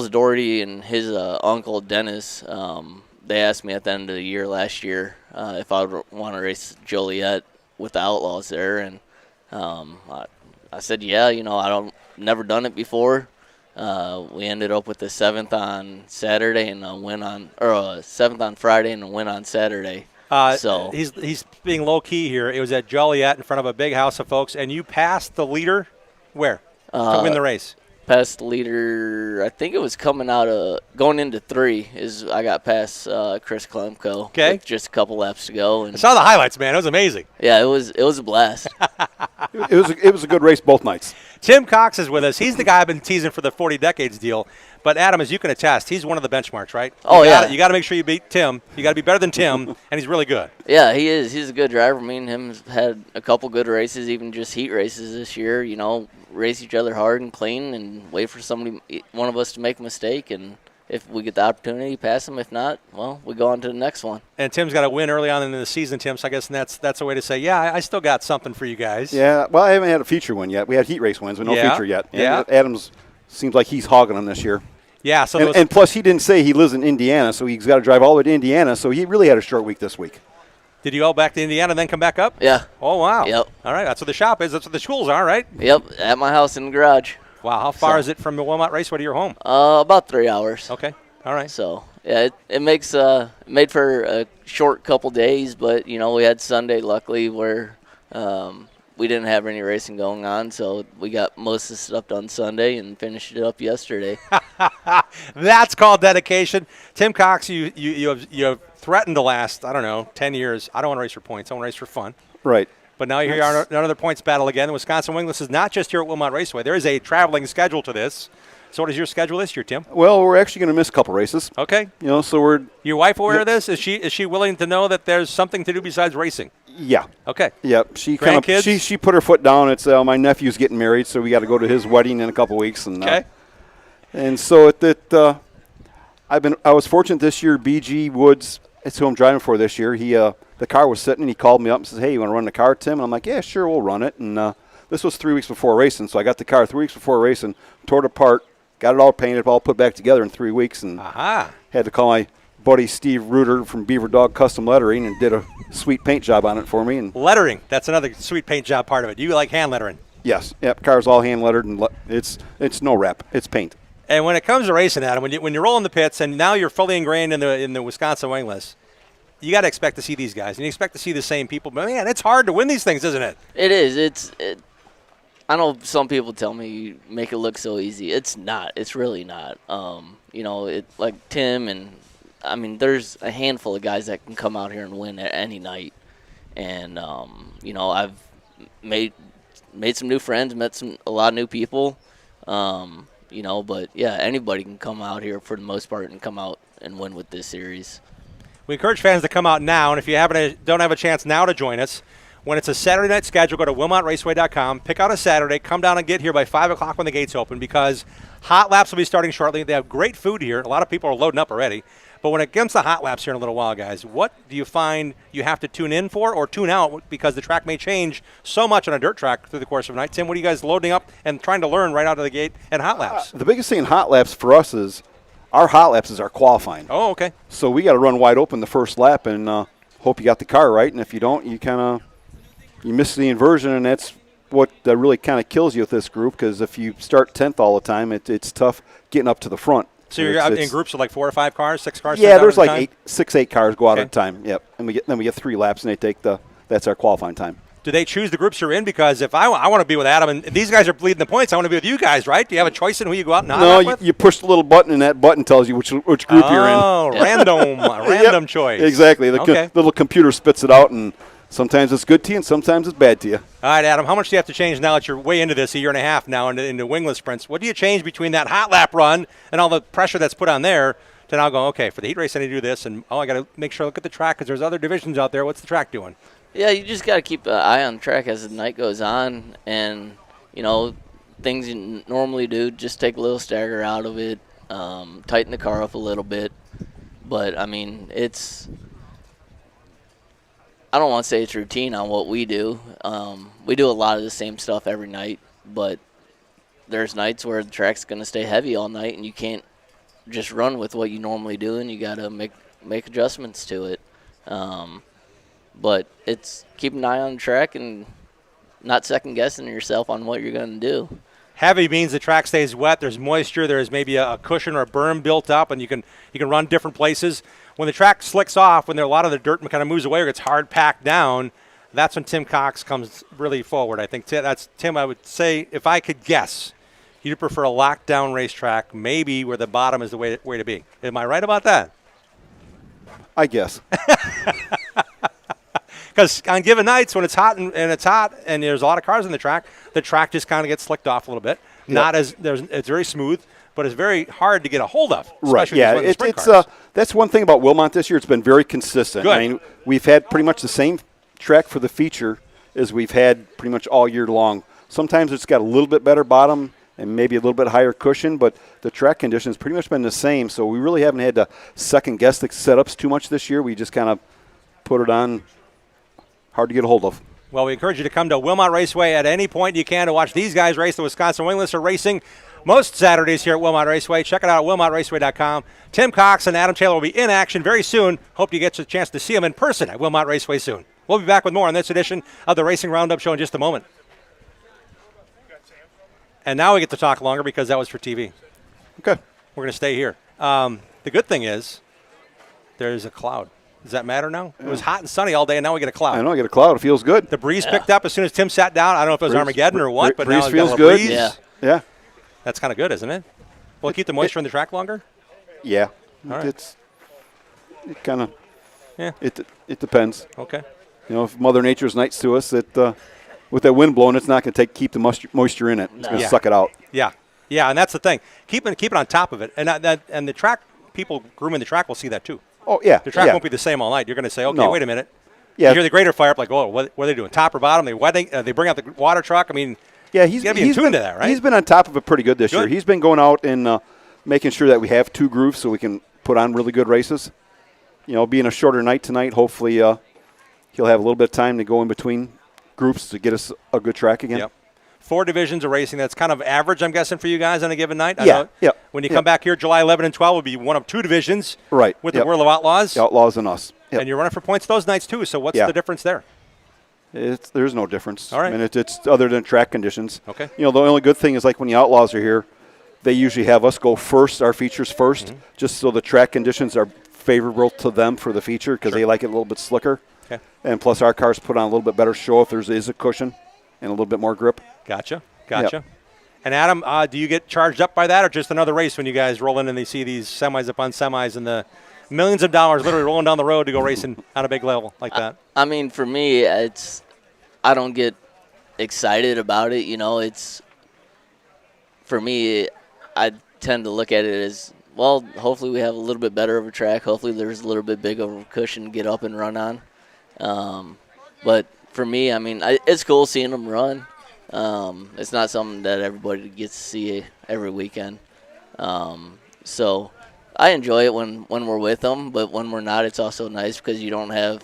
Doherty and his uncle Dennis, they asked me at the end of the year last year if I would want to race Joliet, with the Outlaws there, and I said, yeah, never done it before. We ended up with the 7th on Saturday and a win on, or 7th on Friday and a win on Saturday. So he's being low key here. It was at Joliet in front of a big house of folks, and you passed the leader where to win the race? Past the leader, I think it was coming out of going into 3. I got past Chris Klemko. Okay, with just a couple laps to go. And I saw the highlights, man. It was amazing. Yeah, it was a blast. It was a good race both nights. Tim Cox is with us. He's the guy I've been teasing for the 40 Decades deal. But, Adam, as you can attest, he's one of the benchmarks, right? You got to make sure you beat Tim. You got to be better than Tim, and he's really good. Yeah, he is. He's a good driver. Me and him have had a couple good races, even just heat races this year. Race each other hard and clean and wait for one of us to make a mistake. And if we get the opportunity, pass him. If not, well, we go on to the next one. And Tim's got a win early on in the season, Tim, so I guess that's a way to say, yeah, I still got something for you guys. Yeah, well, I haven't had a feature win yet. We had heat race wins, but no feature yet. And Adams seems like he's hogging them this year. Yeah, so and plus he didn't say he lives in Indiana, so he's got to drive all the way to Indiana, so he really had a short week this week. Did you go back to Indiana and then come back up? Yeah. Oh, wow. Yep. All right, that's where the shop is. That's where the schools are, right? Yep, at my house in the garage. Wow, how far is it from the Wilmot Raceway to your home? About 3 hours. Okay, all right. So, yeah, it makes made for a short couple days, but, we had Sunday, luckily, where we didn't have any racing going on, so we got most of the stuff done Sunday and finished it up yesterday. That's called dedication. Tim Cox, you have threatened to last, 10 years. I don't want to race for points. I want to race for fun. Right. But now here you are in another points battle again. The Wisconsin Wingless is not just here at Wilmot Raceway. There is a traveling schedule to this. So what is your schedule this year, Tim? Well, we're actually going to miss a couple races. Okay. So we're. Your wife aware of this? Is she willing to know that there's something to do besides racing? Yeah. Okay. Yep. She put her foot down. It's my nephew's getting married, so we got to go to his wedding in a couple weeks. And okay. And so I was fortunate this year. BG Woods, that's who I'm driving for this year. The car was sitting, and he called me up and says, "Hey, you want to run the car, Tim?" And I'm like, "Yeah, sure, we'll run it." And this was 3 weeks before racing, so I got the car 3 weeks before racing, tore it apart, got it all painted, all put back together in 3 weeks, and had to call my buddy Steve Reuter from Beaver Dog Custom Lettering and did a sweet paint job on it for me. And lettering, that's another sweet paint job part of it. You like hand lettering? Yes. Yep. Car's all hand lettered, and it's no wrap. It's paint. And when it comes to racing, Adam, when you're rolling the pits, and now you're fully ingrained in the Wisconsin Wingless, you got to expect to see these guys, and you expect to see the same people. But man, it's hard to win these things, isn't it? It is. I know some people tell me you make it look so easy. It's not. It's really not. Like Tim and there's a handful of guys that can come out here and win at any night. And I've made some new friends, met a lot of new people. But yeah, anybody can come out here for the most part and come out and win with this series. We encourage fans to come out now, and if you don't have a chance now to join us, when it's a Saturday night schedule, go to WilmotRaceway.com, pick out a Saturday, come down and get here by 5 o'clock when the gates open, because hot laps will be starting shortly. They have great food here. A lot of people are loading up already. But when it comes to hot laps here in a little while, guys, what do you find you have to tune in for or tune out, because the track may change so much on a dirt track through the course of the night? Tim, what are you guys loading up and trying to learn right out of the gate in hot laps? The biggest thing in hot laps for us is our hot laps is our qualifying. Oh, okay. So we got to run wide open the first lap and hope you got the car right. And if you don't, you miss the inversion, and that's what really kind of kills you with this group, because if you start 10th all the time, it's tough getting up to the front. So you're out in groups of like 4 or 5 cars, 6 cars? Yeah, there's like 8 cars go out at a time. Yep. And we get 3 laps, and they take that's our qualifying time. Do they choose the groups you're in? Because if I want to be with Adam and these guys are bleeding the points, I want to be with you guys, right? Do you have a choice in who you go out and hot lap with? You push the little button, and that button tells you which group you're in. Oh, random choice. Exactly. The little computer spits it out, and sometimes it's good to you, and sometimes it's bad to you. All right, Adam, how much do you have to change now that you're way into this, a year and a half now into wingless sprints? What do you change between that hot lap run and all the pressure that's put on there to now go, okay, for the heat race I need to do this, and I got to make sure I look at the track because there's other divisions out there. What's the track doing? Yeah, you just got to keep an eye on the track as the night goes on, and, things you normally do, just take a little stagger out of it, tighten the car up a little bit. But, I don't want to say it's routine on what we do. We do a lot of the same stuff every night, but there's nights where the track's going to stay heavy all night, and you can't just run with what you normally do, and you got to make adjustments to it. but it's keep an eye on the track and not second guessing yourself on what you're going to do. Heavy means the track stays wet. There's moisture. There's maybe a cushion or a berm built up, and you can run different places. When the track slicks off, when a lot of the dirt kind of moves away or gets hard packed down, that's when Tim Cox comes really forward. I think that's Tim. I would say if I could guess, you'd prefer a lockdown racetrack, maybe where the bottom is the way to be. Am I right about that? I guess. Because on given nights when it's hot and there's a lot of cars on the track just kind of gets slicked off a little bit. Yep. It's very smooth, but it's very hard to get a hold of. Right. Yeah. That's one thing about Wilmot this year. It's been very consistent. Good. I mean, we've had pretty much the same track for the feature as we've had pretty much all year long. Sometimes it's got a little bit better bottom and maybe a little bit higher cushion, but the track conditions pretty much been the same. So we really haven't had to second guess the setups too much this year. We just kind of put it on. Hard to get a hold of. Well, we encourage you to come to Wilmot Raceway at any point you can to watch these guys race. The Wisconsin Wingless are racing most Saturdays here at Wilmot Raceway. Check it out at wilmotraceway.com. Tim Cox and Adam Taylor will be in action very soon. Hope you get a chance to see them in person at Wilmot Raceway soon. We'll be back with more on this edition of the Racing Roundup Show in just a moment. And now we get to talk longer because that was for TV. Okay. We're going to stay here. The good thing is there's a cloud. Does that matter now? Yeah. It was hot and sunny all day, and now we get a cloud. I know, I get a cloud. It feels good. The breeze picked up as soon as Tim sat down. I don't know if it was Armageddon or what, but breeze now feels got a good. Breeze. Yeah. That's kind of good, isn't it? Will it keep the moisture in the track longer? Yeah. All right. It kind of. Yeah. It depends. Okay. You know, if Mother Nature's nice to us, with that wind blowing, it's not going to keep the moisture in it. It's going to suck it out. Yeah. Yeah, and that's the thing. Keep it on top of it, and and the track people grooming the track will see that too. Oh, yeah. The track won't be the same all night. You're going to say, okay, wait a minute. Yeah. You hear the grader fire up like, oh, what are they doing? Top or bottom? They bring out the water truck. I mean, yeah, he's got to be in tune to that, right? He's been on top of it pretty good this year. He's been going out and making sure that we have two grooves so we can put on really good races. You know, being a shorter night tonight, hopefully he'll have a little bit of time to go in between groups to get us a good track again. Yep. 4 divisions of racing. That's kind of average, I'm guessing, for you guys on a given night. Yeah. When you come back here, July 11 and 12 will be one of 2 divisions. Right. With the World of Outlaws. The Outlaws and us. Yep. And you're running for points those nights too. So what's the difference there? There's no difference. All right. I mean, it's other than track conditions. Okay. You know, the only good thing is like when the Outlaws are here, they usually have us go first, our features first, just so the track conditions are favorable to them for the feature because they like it a little bit slicker. Okay. And plus our cars put on a little bit better show if there is a cushion and a little bit more grip. Gotcha. And Adam, do you get charged up by that or just another race when you guys roll in and they see these semis upon semis and the millions of dollars literally rolling down the road to go racing on a big level like that? I mean, for me, I don't get excited about it. You know, for me, I tend to look at it as, well, hopefully we have a little bit better of a track. Hopefully there's a little bit bigger of a cushion to get up and run on. But for me, I mean, it's cool seeing them run. It's not something that everybody gets to see every weekend. So I enjoy it when we're with them, but when we're not, it's also nice because you don't have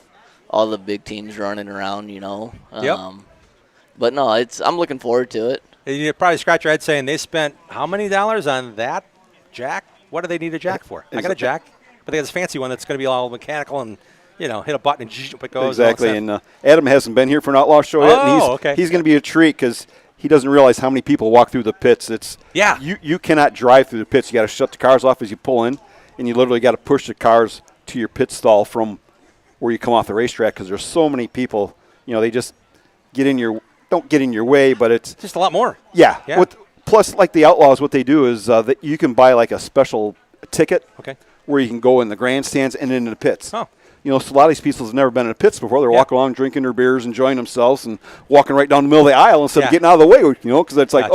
all the big teams running around, you know. But no, I'm looking forward to it. You probably scratch your head saying they spent how many dollars on that jack? What do they need a jack for? I got a jack, but they got this fancy one that's going to be all mechanical and, you know, hit a button and it goes. Exactly, and Adam hasn't been here for an Outlaw show yet, and he's going to be a treat because he doesn't realize how many people walk through the pits. You cannot drive through the pits. You got to shut the cars off as you pull in, and you literally got to push the cars to your pit stall from where you come off the racetrack because there's so many people. You know, they just don't get in your way, but it's just a lot more. Yeah. Plus, like the Outlaws, what they do is that you can buy like a special ticket where you can go in the grandstands and into the pits. Oh. You know, so a lot of these people have never been in the pits before. They're walking along, drinking their beers, enjoying themselves, and walking right down the middle of the aisle instead of getting out of the way, you know, because it's like,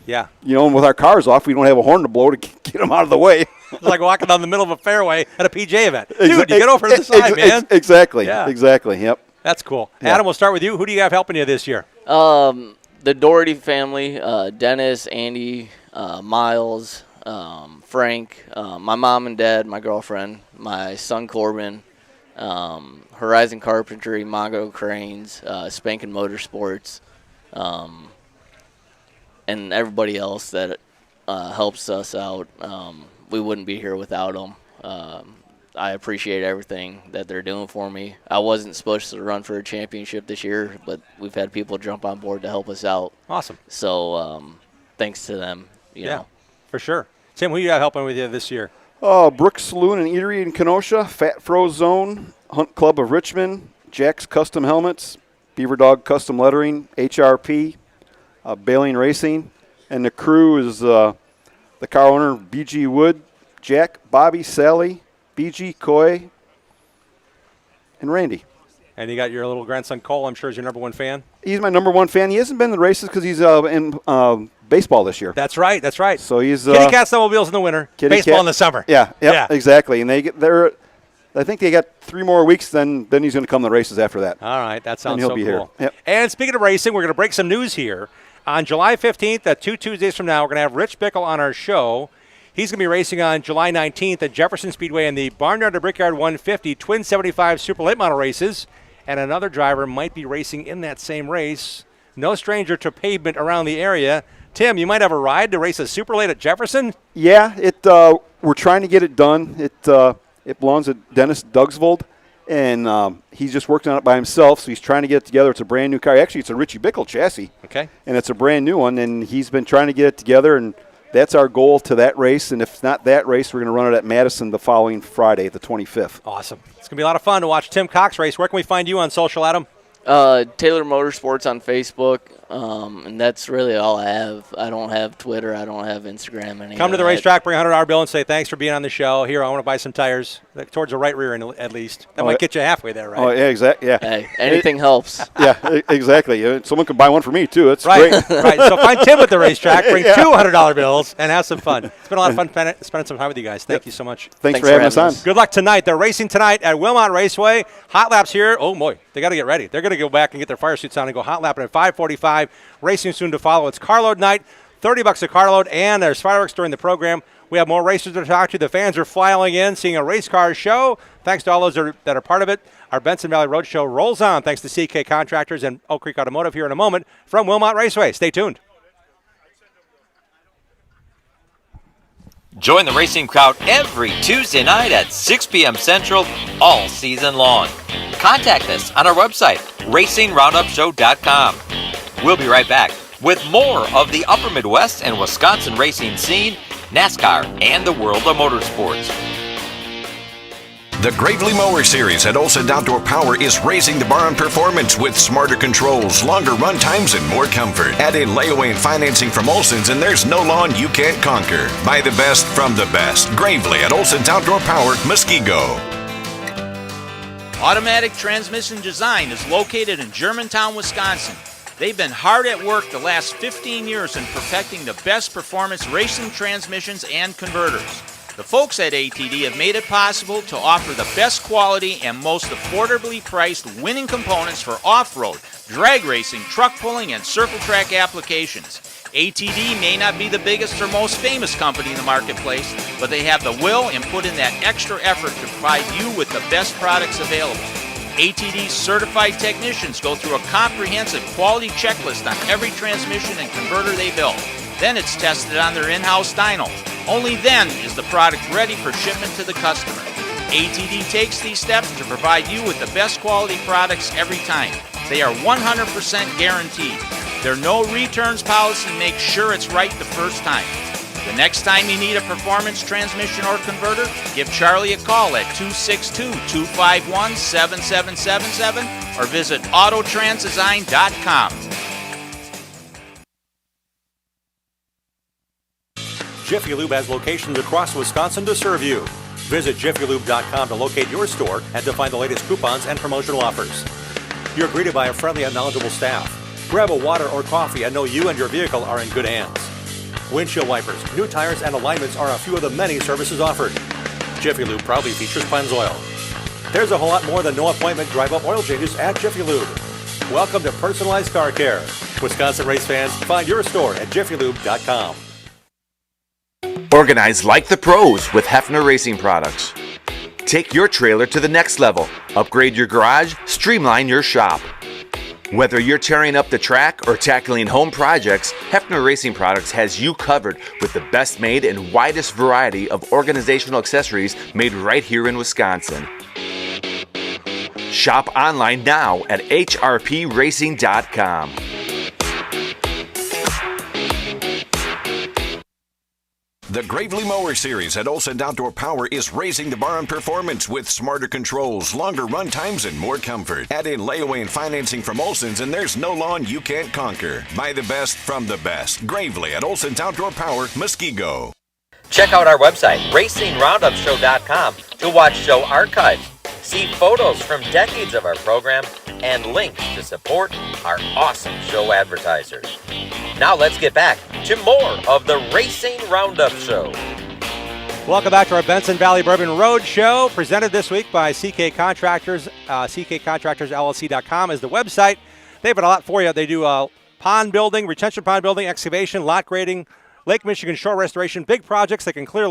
you know, and with our cars off, we don't have a horn to blow to get them out of the way. It's like walking down the middle of a fairway at a PJ event. Dude, you get over to the side, man. Exactly. Yep. That's cool. Yeah. Adam, we'll start with you. Who do you have helping you this year? The Doherty family, Dennis, Andy, Miles, Frank, my mom and dad, my girlfriend, my son Corbin, Horizon Carpentry, Mongo Cranes, Spankin' Motorsports, and everybody else that helps us out. We wouldn't be here without them. I appreciate everything that they're doing for me. I wasn't supposed to run for a championship this year, but we've had people jump on board to help us out. Awesome. So thanks to them. You know. For sure. Tim, who you got helping with you this year? Brooks Saloon and Eatery in Kenosha, Fat Fro Zone, Hunt Club of Richmond, Jack's Custom Helmets, Beaver Dog Custom Lettering, HRP, Baleen Racing, and the crew is the car owner, BG Wood, Jack, Bobby, Sally, BG, Coy, and Randy. And you got your little grandson Cole, I'm sure is your number one fan. He's my number one fan. He hasn't been in the races because he's in baseball this year. That's right. So he's Kitty Cat Snowmobiles in the winter, baseball in the summer. Yeah, exactly. And I think they got 3 more weeks, then he's going to come to the races after that. All right, that sounds so cool. Here. Yep. And speaking of racing, we're going to break some news here. On July 15th, 2 Tuesdays from now, we're going to have Rich Bickle on our show. He's going to be racing on July 19th at Jefferson Speedway in the Barnyard to Brickyard 150 Twin 75 Super Late Model races. And another driver might be racing in that same race. No stranger to pavement around the area. Tim, you might have a ride to race a Super Late at Jefferson? Yeah, we're trying to get it done. It belongs to Dennis Dugsvold, and he's just working on it by himself, so he's trying to get it together. It's a brand new car. Actually, it's a Richie Bickle chassis. Okay. And it's a brand new one, and he's been trying to get it together, and that's our goal to that race. And if not that race, we're going to run it at Madison the following Friday, the 25th. Awesome. It's going to be a lot of fun to watch Tim Cox race. Where can we find you on social, Adam? Taylor Motorsports on Facebook, and that's really all I have. I don't have Twitter. I don't have Instagram. Come to the racetrack, bring a $100 bill, and say thanks for being on the show. Here, I want to buy some tires, towards the right rear end at least. That might get you halfway there, right? Oh, yeah, exactly. Yeah. Hey, anything helps. Yeah, exactly. Someone can buy one for me, too. That's right, great. Right. So find Tim at the racetrack, bring 2 $100 bills, and have some fun. It's been a lot of fun spending some time with you guys. Thank you so much. Thanks for having us on. Good luck tonight. They're racing tonight at Wilmot Raceway. Hot laps here. Oh, boy. They got to get ready. They're going to go back and get their fire suits on and go hot lapping at 5:45. Racing soon to follow. It's carload night. $30 a carload, and there's fireworks during the program. We have more racers to talk to. The fans are filing in, seeing a race car show. Thanks to all those that are part of it. Our Benson Valley Road Show rolls on thanks to CK Contractors and Oak Creek Automotive here in a moment from Wilmot Raceway. Stay tuned. Join the racing crowd every Tuesday night at 6 p.m. Central all season long. Contact us on our website, racingroundupshow.com. We'll be right back with more of the Upper Midwest and Wisconsin racing scene, NASCAR, and the world of motorsports. The Gravely Mower Series at Olson Outdoor Power is raising the bar on performance with smarter controls, longer run times, and more comfort. Add in layaway and financing from Olson's, and there's no lawn you can't conquer. Buy the best from the best. Gravely at Olson's Outdoor Power, Muskego. Automatic Transmission Design is located in Germantown, Wisconsin. They've been hard at work the last 15 years in perfecting the best performance racing transmissions and converters. The folks at ATD have made it possible to offer the best quality and most affordably priced winning components for off-road, drag racing, truck pulling, and circle track applications. ATD may not be the biggest or most famous company in the marketplace, but they have the will and put in that extra effort to provide you with the best products available. ATD's certified technicians go through a comprehensive quality checklist on every transmission and converter they build. Then it's tested on their in-house dyno. Only then is the product ready for shipment to the customer. ATD takes these steps to provide you with the best quality products every time. They are 100% guaranteed. Their no returns policy makes sure it's right the first time. The next time you need a performance transmission or converter, give Charlie a call at 262-251-7777 or visit autotransdesign.com. Jiffy Lube has locations across Wisconsin to serve you. Visit jiffylube.com to locate your store and to find the latest coupons and promotional offers. You're greeted by a friendly and knowledgeable staff. Grab a water or coffee and know you and your vehicle are in good hands. Windshield wipers, new tires, and alignments are a few of the many services offered. Jiffy Lube proudly features Pennzoil. There's a whole lot more than no appointment drive-up oil changes at Jiffy Lube. Welcome to personalized car care. Wisconsin race fans, find your store at jiffylube.com. Organize like the pros with Hefner Racing Products. Take your trailer to the next level. Upgrade your garage, streamline your shop. Whether you're tearing up the track or tackling home projects, Hefner Racing Products has you covered with the best made and widest variety of organizational accessories made right here in Wisconsin. Shop online now at hrpracing.com. The Gravely Mower Series at Olson Outdoor Power is raising the bar on performance with smarter controls, longer run times, and more comfort. Add in layaway and financing from Olson's, and there's no lawn you can't conquer. Buy the best from the best. Gravely at Olson's Outdoor Power, Muskego. Check out our website, RacingRoundupShow.com, to watch show archives, see photos from decades of our program, and links to support our awesome show advertisers. Now let's get back to more of the Racing Roundup Show. Welcome back to our Benson Valley Bourbon Road Show, presented this week by CK Contractors. CKContractorsLLC.com is the website. They've got a lot for you. They do pond building, retention pond building, excavation, lot grading, Lake Michigan shore restoration, big projects. They can clear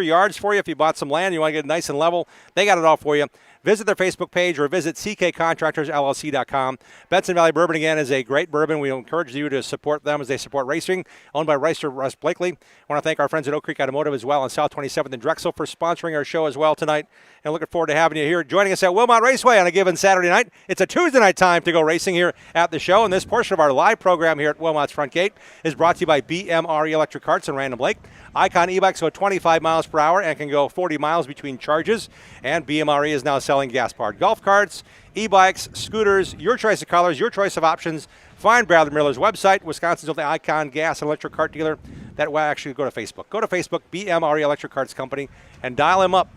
yards for you if you bought some land, you want to get it nice and level. They got it all for you. Visit their Facebook page or visit ckcontractorsllc.com. Benson Valley Bourbon, again, is a great bourbon. We encourage you to support them as they support racing, owned by Ricer Russ Blakely. I want to thank our friends at Oak Creek Automotive as well on South 27th and Drexel for sponsoring our show as well tonight. And looking forward to having you here joining us at Wilmot Raceway on a given Saturday night. It's a Tuesday night time to go racing here at the show. And this portion of our live program here at Wilmot's Front Gate is brought to you by BMRE Electric Carts in Random Lake. Icon e-bikes go 25 miles per hour and can go 40 miles between charges. And BMRE is now selling gas-powered golf carts, e-bikes, scooters, your choice of colors, your choice of options. Find Bradley Miller's website, Wisconsin's only Icon gas and electric cart dealer. That will actually go to Facebook. Go to Facebook, BMRE Electric Carts Company, and dial him up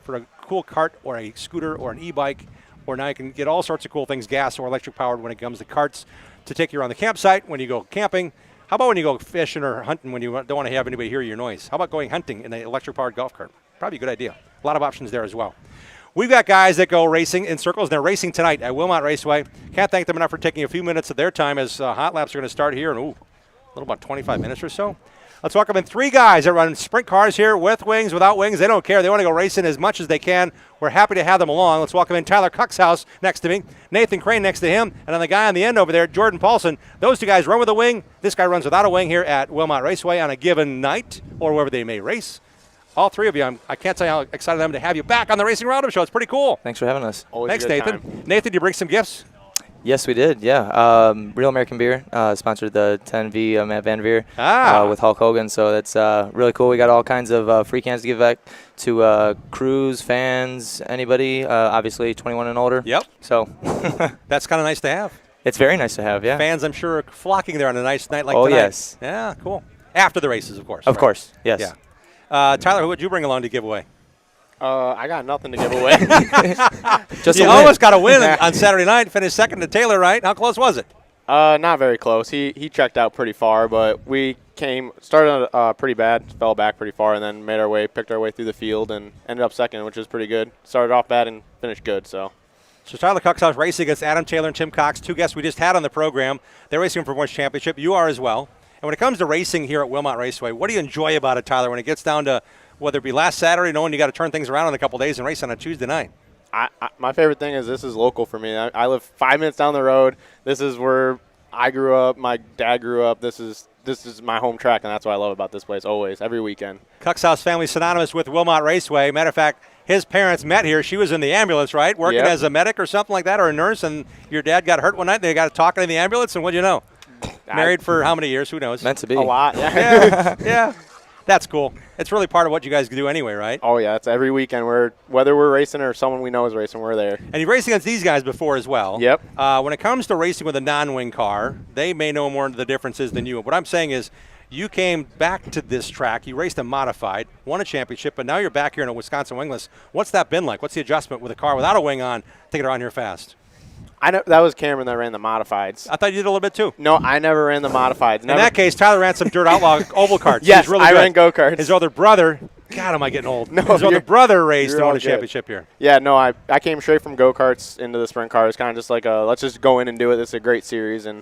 for a cool cart or a scooter or an e-bike. Or now you can get all sorts of cool things, gas or electric powered, when it comes to carts to take you around the campsite, when you go camping. How about when you go fishing or hunting when you don't want to have anybody hear your noise? How about going hunting in an electric-powered golf cart? Probably a good idea. A lot of options there as well. We've got guys that go racing in circles, and they're racing tonight at Wilmot Raceway. Can't thank them enough for taking a few minutes of their time as hot laps are going to start here in a little about 25 minutes or so. Let's welcome in three guys that run sprint cars here with wings, without wings. They don't care. They want to go racing as much as they can. We're happy to have them along. Let's welcome in Tyler Cuxhouse next to me, Nathan Crane next to him, and then the guy on the end over there, Jordan Paulson. Those two guys run with a wing. This guy runs without a wing here at Wilmot Raceway on a given night or wherever they may race. All three of you, I can't tell you how excited I am to have you back on the Racing Roundup Show. It's pretty cool. Thanks for having us. Thanks, Nathan. Nathan, did you bring some gifts? Yes, we did, yeah. Real American Beer sponsored the 10V Matt Van Veer with Hulk Hogan, so that's really cool. We got all kinds of free cans to give back to crews, fans, anybody, obviously 21 and older. Yep. So that's kind of nice to have. It's very nice to have, yeah. Fans, I'm sure, are flocking there on a nice night like tonight. Oh, yes. Yeah, cool. After the races, of course. Of course, yes. Yeah. Tyler, who would you bring along to give away? I got nothing to give away. You almost got a win on Saturday night. Finished second to Taylor, right? How close was it? Not very close. He checked out pretty far, but we started pretty bad, fell back pretty far, and then picked our way through the field, and ended up second, which was pretty good. Started off bad and finished good. So Tyler Cuxhouse racing against Adam Taylor and Tim Cox, two guests we just had on the program. They're racing for World Championship. You are as well. And when it comes to racing here at Wilmot Raceway, what do you enjoy about it, Tyler, when it gets down to whether it be last Saturday, knowing you got to turn things around in a couple of days and race on a Tuesday night? My favorite thing is this is local for me. I live 5 minutes down the road. This is where I grew up. My dad grew up. This is my home track, and that's what I love about this place always, every weekend. Cuxhouse family synonymous with Wilmot Raceway. Matter of fact, his parents met here. She was in the ambulance, right? Working as a medic or something like that, or a nurse, and your dad got hurt one night. They got talking in the ambulance, and what'd you know? Married for how many years? Who knows? Meant to be. A lot, yeah. Yeah. That's cool. It's really part of what you guys do anyway, right? Oh, yeah. It's every weekend. Whether we're racing or someone we know is racing, we're there. And you've raced against these guys before as well. Yep. When it comes to racing with a non-wing car, they may know more of the differences than you. What I'm saying is you came back to this track. You raced a modified, won a championship, but now you're back here in a Wisconsin wingless. What's that been like? What's the adjustment with a car without a wing on to get around here fast? I know that was Cameron that ran the modifieds. I thought you did a little bit too. No, I never ran the modifieds. Never. In that case, Tyler ran some Dirt Outlaw oval karts. Yes, really I ran go-karts. His older brother, God, am I getting old? No, his older brother raced and won a championship here. Yeah, no, I came straight from go-karts into the sprint cars, kind of just like let's just go in and do it. This is a great series, and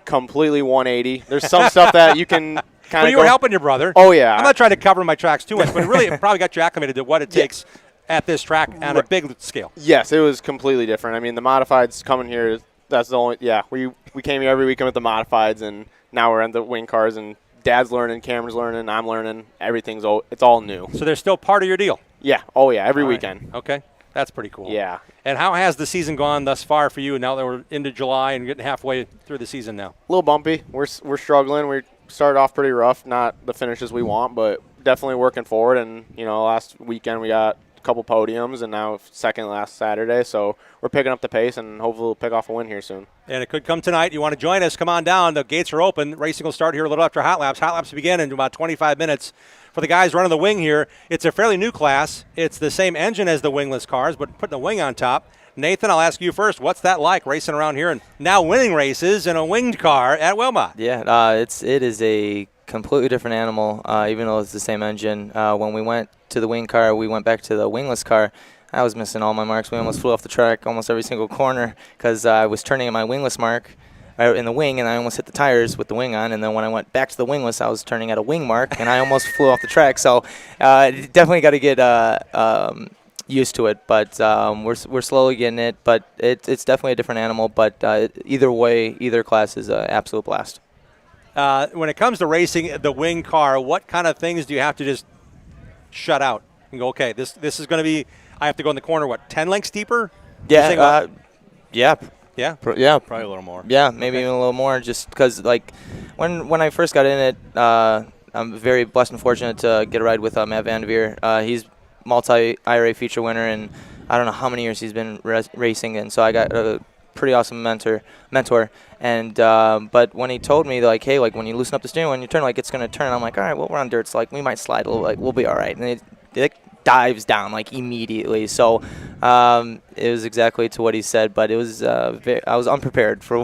completely 180. There's some stuff that you can kind of you were helping your brother. Oh, yeah. I'm not trying to cover my tracks too much, but really it probably got you acclimated to what it takes at this track on a big scale. Yes, it was completely different. I mean, the modifieds coming here, That's the only. Yeah, we came here every weekend with the modifieds, and now we're in the wing cars. And Dad's learning, Cameron's learning, I'm learning. It's all new. So they're still part of your deal. Yeah. Oh yeah. Every All right. weekend. Okay. That's pretty cool. Yeah. And how has the season gone thus far for you? Now that we're into July and getting halfway through the season now. A little bumpy. We're struggling. We started off pretty rough. Not the finishes we want, but definitely working forward. And last weekend we got a couple podiums, and now second last Saturday. So we're picking up the pace, and hopefully we'll pick off a win here soon. And it could come tonight. You want to join us? Come on down. The gates are open. Racing will start here a little after hot laps. Hot laps begin in about 25 minutes. For the guys running the wing here, it's a fairly new class. It's the same engine as the wingless cars, but putting a wing on top. Nathan, I'll ask you first. What's that like, racing around here and now winning races in a winged car at Wilmot? Yeah, it is a completely different animal, even though it's the same engine. When we went to the wing car, we went back to the wingless car. I was missing all my marks. We almost flew off the track almost every single corner because I was turning at my wingless mark in the wing, and I almost hit the tires with the wing on. And then when I went back to the wingless, I was turning at a wing mark, and I almost flew off the track. So definitely got to get used to it. But we're slowly getting it. But it's definitely a different animal. But either way, either class is an absolute blast. When it comes to racing the wing car, what kind of things do you have to just shut out and go, okay, this is going to be, I have to go in the corner, 10 lengths deeper? Yeah, Yeah? yeah, probably a little more. Yeah, maybe even a little more, just because when I first got in it, I'm very blessed and fortunate to get a ride with Matt Vanderveer. He's multi-IRA feature winner, and I don't know how many years he's been racing, and so I got a pretty awesome mentor. And but when he told me hey, when you loosen up the steering when you turn, it's gonna turn, I'm like, all right, well, we're on dirt, so we might slide a little, we'll be all right. And it dives down immediately. So it was exactly to what he said, but it was I was unprepared for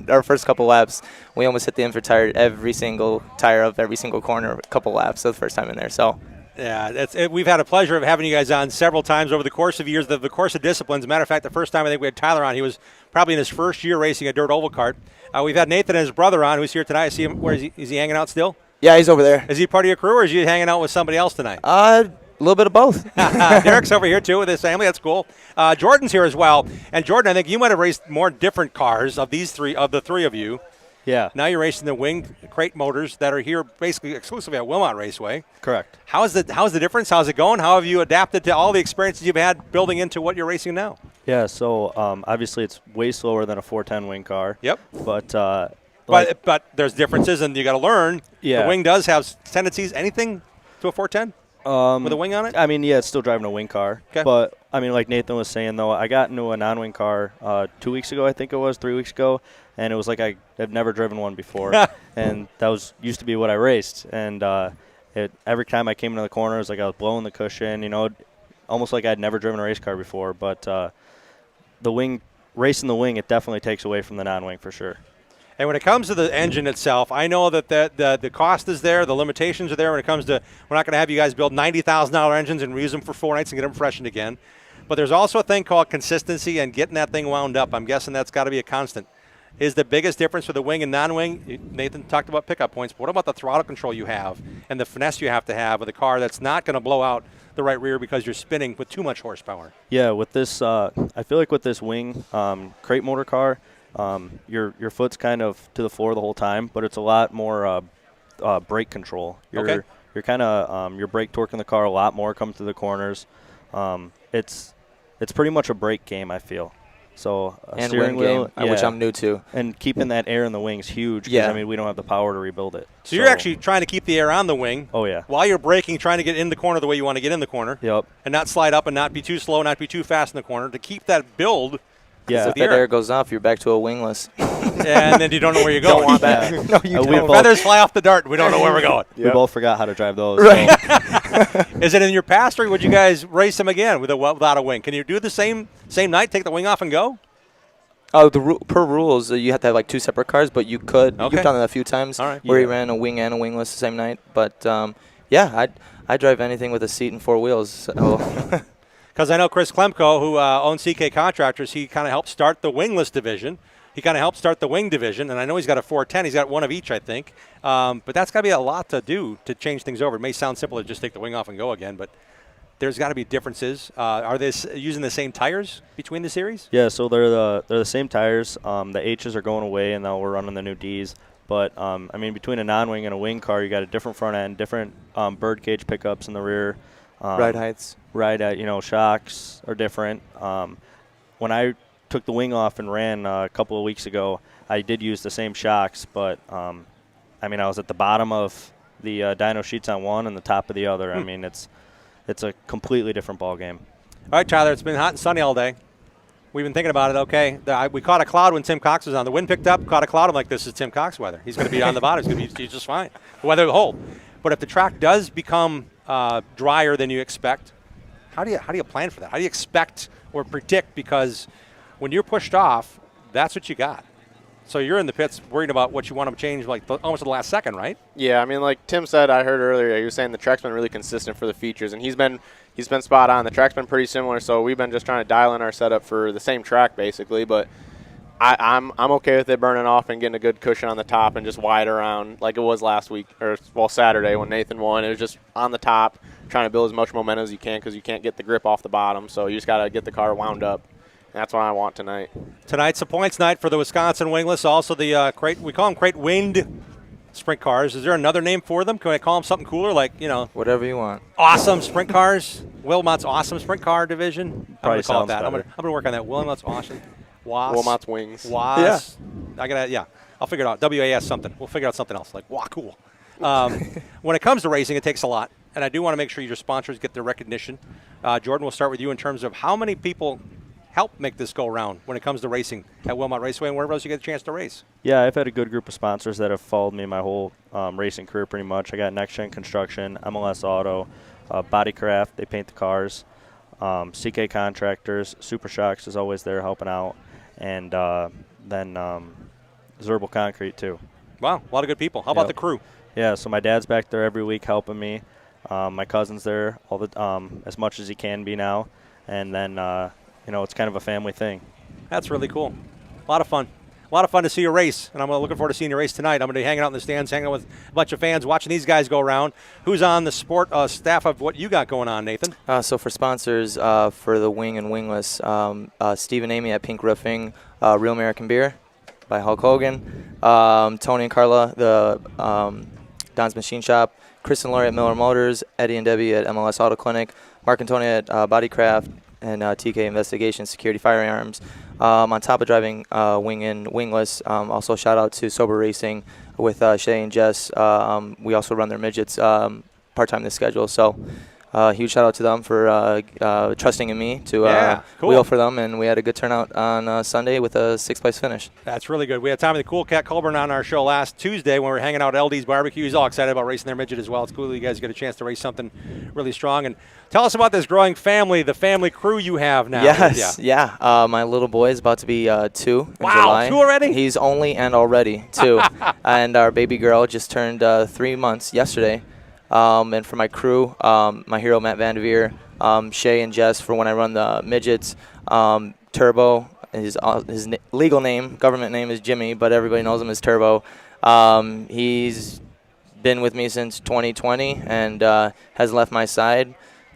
our first couple laps. We almost hit the infra tire, every single tire of every single corner, a couple laps. So the first time in there. So. Yeah, we've had a pleasure of having you guys on several times over the course of years, the course of disciplines. As a matter of fact, the first time I think we had Tyler on, he was probably in his first year racing a dirt oval kart. We've had Nathan and his brother on, who's here tonight. I see him. Where is he? Is he hanging out still? Yeah, he's over there. Is he part of your crew, or is he hanging out with somebody else tonight? A little bit of both. Derek's over here, too, with his family. That's cool. Jordan's here as well. And, Jordan, I think you might have raced more different cars of the three of you. Yeah. Now you're racing the winged crate motors that are here basically exclusively at Wilmot Raceway. Correct. How's the difference? How's it going? How have you adapted to all the experiences you've had building into what you're racing now? Yeah, so obviously it's way slower than a 410 wing car. Yep. But there's differences, and you got to learn. Yeah. The wing does have tendencies. Anything to a 410 with a wing on it? I mean, yeah, it's still driving a wing car. Okay. But, I mean, like Nathan was saying, though, I got into a non-wing car 2 weeks ago, I think it was, 3 weeks ago, and it was like I've never driven one before. And that used to be what I raced. And every time I came into the corner, it was like I was blowing the cushion, almost like I'd never driven a race car before. But racing the wing, it definitely takes away from the non-wing for sure. And when it comes to the engine itself, I know that the cost is there, the limitations are there when it comes to, we're not going to have you guys build $90,000 engines and reuse them for 4 nights and get them freshened again. But there's also a thing called consistency and getting that thing wound up. I'm guessing that's got to be a constant. Is the biggest difference for the wing and non-wing? Nathan talked about pickup points, but what about the throttle control you have and the finesse you have to have with a car that's not going to blow out the right rear because you're spinning with too much horsepower? Yeah, with this, I feel like with this wing crate motor car, your foot's kind of to the floor the whole time, but it's a lot more brake control. You're kind of your brake torquing the car a lot more coming through the corners. It's pretty much a brake game, I feel. So and steering wheel, game, which I'm new to, and keeping that air in the wing is huge. Yeah, I mean we don't have the power to rebuild it. So you're actually trying to keep the air on the wing. Oh yeah. While you're braking, trying to get in the corner the way you want to get in the corner. Yep. And not slide up and not be too slow, not be too fast in the corner to keep that build. Yeah. If that air goes off, you're back to a wingless. And then you don't know where you're going. Don't want that. No, you don't. Feathers fly off the dart. We don't know where we're going. We both forgot how to drive those. Right. So. Is it in your past, or would you guys race them again without a wing? Can you do the same night, take the wing off and go? Oh, per rules, you have to have like 2 separate cars, but you could. Okay. You've done that a few times where you ran a wing and a wingless the same night. But, yeah, I drive anything with a seat and 4 wheels. Because I know Chris Klemko, who owns CK Contractors, he kind of helped start the wingless division. He kind of helped start the wing division, and I know he's got a 410. He's got one of each, I think. But that's got to be a lot to do to change things over. It may sound simple to just take the wing off and go again, but there's got to be differences. Are they using the same tires between the series? Yeah, so they're the same tires. The H's are going away, and now we're running the new D's. But, I mean, between a non-wing and a wing car, you got a different front end, different bird cage pickups in the rear. Ride heights. Shocks are different. When I took the wing off and ran a couple of weeks ago, I did use the same shocks, but, I mean, I was at the bottom of the dyno sheets on one and the top of the other. I mean, it's a completely different ball game. All right, Tyler, it's been hot and sunny all day. We've been thinking about it, okay. We caught a cloud when Tim Cox was on. The wind picked up, caught a cloud. I'm like, this is Tim Cox weather. He's going to be on the bottom. He's just fine. The weather will hold. But if the track does become drier than you expect, how do you plan for that? How do you expect or predict? Because when you're pushed off, that's what you got. So you're in the pits worried about what you want to change almost at the last second, right? Yeah, I mean, like Tim said, I heard earlier, he was saying the track's been really consistent for the features, and he's been spot on. The track's been pretty similar, so we've been just trying to dial in our setup for the same track, basically. But I'm okay with it burning off and getting a good cushion on the top and just wide around like it was last week, Saturday when Nathan won. It was just on the top, trying to build as much momentum as you can because you can't get the grip off the bottom, so you just got to get the car wound up. That's what I want tonight. Tonight's a points night for the Wisconsin Wingless. Also, the crate, we call them crate winged sprint cars. Is there another name for them? Can I call them something cooler, like, whatever you want? Awesome sprint cars. Wilmot's awesome sprint car division. I'm going to call it that. Better. I'm going to work on that. Wilmot's awesome. Wilmot's wings. Was. Yeah. I'll figure it out. WAS something. We'll figure out something else. Like, cool. When it comes to racing, it takes a lot. And I do want to make sure your sponsors get their recognition. Jordan, we'll start with you in terms of how many people help make this go around when it comes to racing at Wilmot Raceway and wherever else you get a chance to race. Yeah, I've had a good group of sponsors that have followed me my whole racing career pretty much. I got Next Gen Construction, MLS Auto, Bodycraft, they paint the cars, CK Contractors, Super Shocks is always there helping out, and then Zerbal Concrete too. Wow, a lot of good people. How about the crew? Yeah, so my dad's back there every week helping me. My cousin's there all the as much as he can be now, and then it's kind of a family thing. That's really cool. A lot of fun. A lot of fun to see you race, and I'm looking forward to seeing you race tonight. I'm going to be hanging out in the stands, hanging out with a bunch of fans, watching these guys go around. Who's on the sport staff of what you got going on, Nathan? So for sponsors for the wing and wingless, Steve and Amy at Pink Roofing, Real American Beer by Hulk Hogan, Tony and Carla, the Don's Machine Shop, Chris and Lori at Miller Motors, Eddie and Debbie at MLS Auto Clinic, Mark and Tony at Bodycraft, and TK Investigation Security Firearms. On top of driving wing and wingless, also shout out to Sober Racing with Shay and Jess. We also run their midgets part-time this schedule. So huge shout out to them for trusting in me to wheel for them. And we had a good turnout on Sunday with a 6th place finish. That's really good. We had Tommy the Cool Cat Colburn on our show last Tuesday when we were hanging out at LD's Barbecue. He's all excited about racing their midget as well. It's cool that you guys get a chance to race something really strong. And tell us about this growing family, the family crew you have now. Yes, my little boy is about to be 2 in July. 2 already? He's only and already 2. And our baby girl just turned 3 months yesterday. And for my crew, my hero Matt Vanderveer, Shay and Jess for when I run the midgets, Turbo, his legal name, government name is Jimmy, but everybody knows him as Turbo. He's been with me since 2020 and has left my side.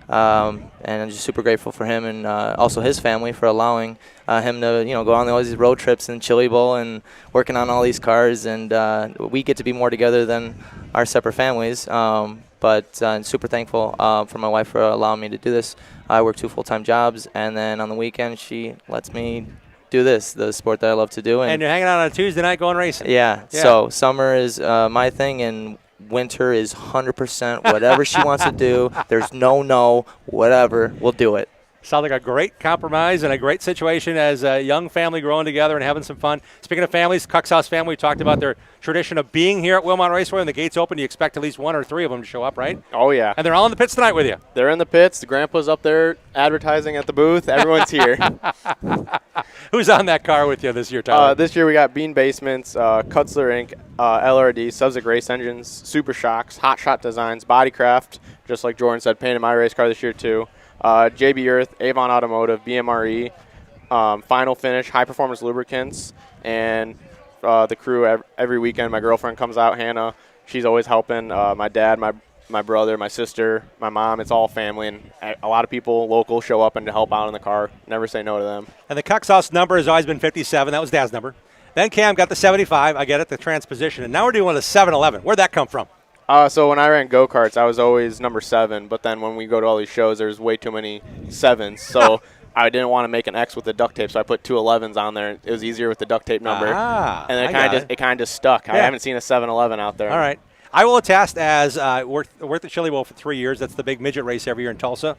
And I'm just super grateful for him and also his family for allowing him to go on all these road trips in Chili Bowl and working on all these cars. And we get to be more together than our separate families. But I'm super thankful for my wife for allowing me to do this. I work 2 full-time jobs, and then on the weekend she lets me do this, the sport that I love to do. And you're hanging out on a Tuesday night going racing. Yeah. So summer is my thing, and winter is 100% whatever she wants to do. There's no, whatever. We'll do it. Sounds like a great compromise and a great situation as a young family growing together and having some fun. Speaking of families, Cuck's House family, we talked about their tradition of being here at Wilmot Raceway. When the gates open, you expect at least 1 or 3 of them to show up, right? Oh, yeah. And they're all in the pits tonight with you. They're in the pits. The grandpa's up there advertising at the booth. Everyone's here. Who's on that car with you this year, Tyler? This year we got Bean Basements, Kutzler Inc., LRD, Subzic Race Engines, Super Shocks, Hot Shot Designs, Bodycraft, just like Jordan said, painted my race car this year too. JB Earth, Avon Automotive, BMRE, Final Finish, High Performance Lubricants, and the crew every weekend. My girlfriend comes out, Hannah. She's always helping. My dad, my my brother, my sister, my mom. It's all family, and a lot of people local show up and to help out in the car. Never say no to them. And the Cuxhaus number has always been 57. That was Dad's number. Then Cam got the 75. I get it, the transposition. And now we're doing the 711. Where'd that come from? So when I ran go-karts, I was always number 7. But then when we go to all these shows, there's way too many 7s. So I didn't want to make an X with the duct tape, so I put 2 11s on there. It was easier with the duct tape number. And then it kind of just stuck. Yeah. I haven't seen a 711 out there. All right. I will attest, as worked at Chili Bowl for 3 years. That's the big midget race every year in Tulsa.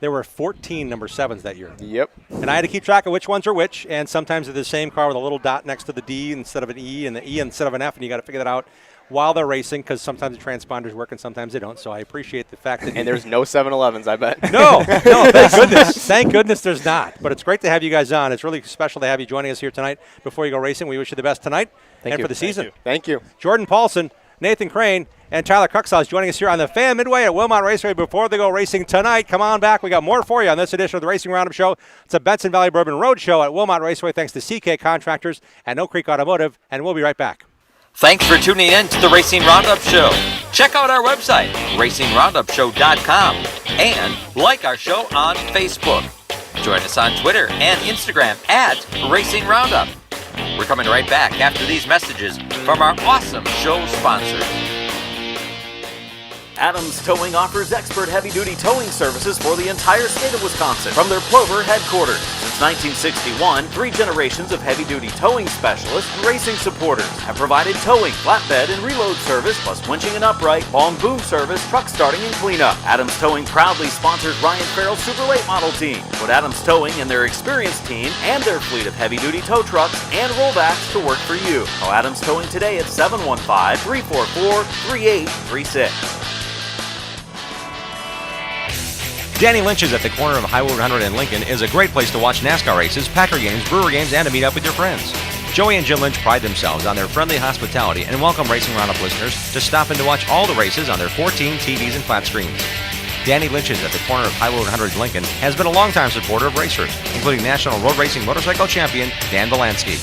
There were 14 number 7s that year. Yep. And I had to keep track of which ones are which, and sometimes they're the same car with a little dot next to the D instead of an E, and the E instead of an F, and you got to figure that out while they're racing, because sometimes the transponders work and sometimes they don't. So I appreciate the fact that. And there's no 7-Elevens, I bet. No, thank goodness. Thank goodness there's not. But it's great to have you guys on. It's really special to have you joining us here tonight before you go racing. We wish you the best tonight and for the season. Thank you. Jordan Paulson, Nathan Crane, and Tyler Cuxhaus joining us here on the Fan Midway at Wilmot Raceway before they go racing tonight. Come on back. We got more for you on this edition of the Racing Roundup Show. It's a Benson Valley Bourbon Road Show at Wilmot Raceway thanks to CK Contractors and Oak Creek Automotive, and we'll be right back. Thanks for tuning in to the Racing Roundup Show. Check out our website, racingroundupshow.com, and like our show on Facebook. Join us on Twitter and Instagram at Racing Roundup. We're coming right back after these messages from our awesome show sponsors. Adams Towing offers expert heavy-duty towing services for the entire state of Wisconsin from their Plover headquarters. Since 1961, 3 generations of heavy-duty towing specialists and racing supporters have provided towing, flatbed, and reload service, plus winching and upright, long boom service, truck starting, and cleanup. Adams Towing proudly sponsors Ryan Farrell's Super Late Model team. Put Adams Towing and their experienced team and their fleet of heavy-duty tow trucks and rollbacks to work for you. Call Adams Towing today at 715-344-3836. Danny Lynch's at the corner of Highway 100 and Lincoln is a great place to watch NASCAR races, Packer games, Brewer games, and to meet up with your friends. Joey and Jim Lynch pride themselves on their friendly hospitality and welcome Racing Roundup listeners to stop in to watch all the races on their 14 TVs and flat screens. Danny Lynch's at the corner of Highway 100 and Lincoln has been a longtime supporter of racers, including National Road Racing Motorcycle Champion Dan Belansky.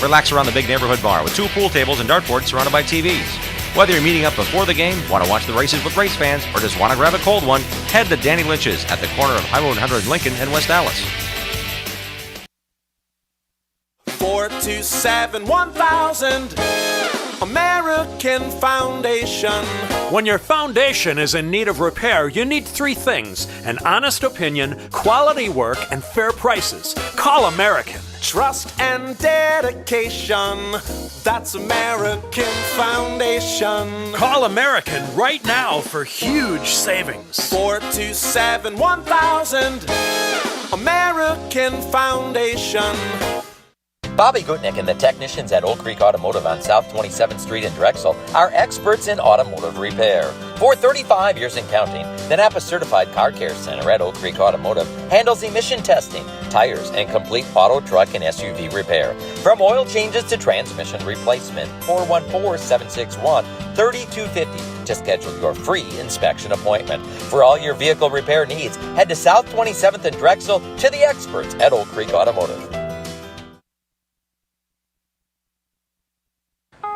Relax around the big neighborhood bar with 2 pool tables and dartboards surrounded by TVs. Whether you're meeting up before the game, want to watch the races with race fans, or just want to grab a cold one, head to Danny Lynch's at the corner of Highway 100 Lincoln and West Dallas. 427-1000 American Foundation. When your foundation is in need of repair, you need 3 things: an honest opinion, quality work, and fair prices. Call American. Trust and dedication. That's American Foundation. Call American right now for huge savings. 427-1000 American Foundation. Bobby Gutnick and the technicians at Oak Creek Automotive on South 27th Street in Drexel are experts in automotive repair. For 35 years and counting, the Napa Certified Car Care Center at Oak Creek Automotive handles emission testing, tires, and complete auto, truck, and SUV repair. From oil changes to transmission replacement. 414-761-3250 to schedule your free inspection appointment. For all your vehicle repair needs, head to South 27th and Drexel to the experts at Oak Creek Automotive.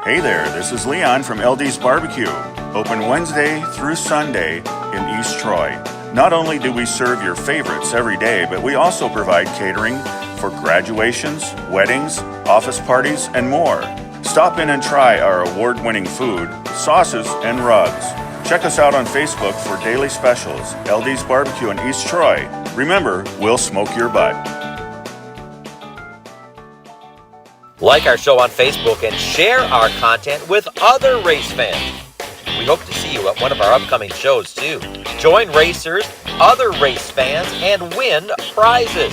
Hey there, this is Leon from LD's Barbecue, open Wednesday through Sunday in East Troy. Not only do we serve your favorites every day, but we also provide catering for graduations, weddings, office parties, and more. Stop in and try our award-winning food, sauces, and rubs. Check us out on Facebook for daily specials, LD's Barbecue in East Troy. Remember, we'll smoke your butt. Like our show on Facebook and share our content with other race fans. We hope to see you at one of our upcoming shows too. Join racers, other race fans, and win prizes.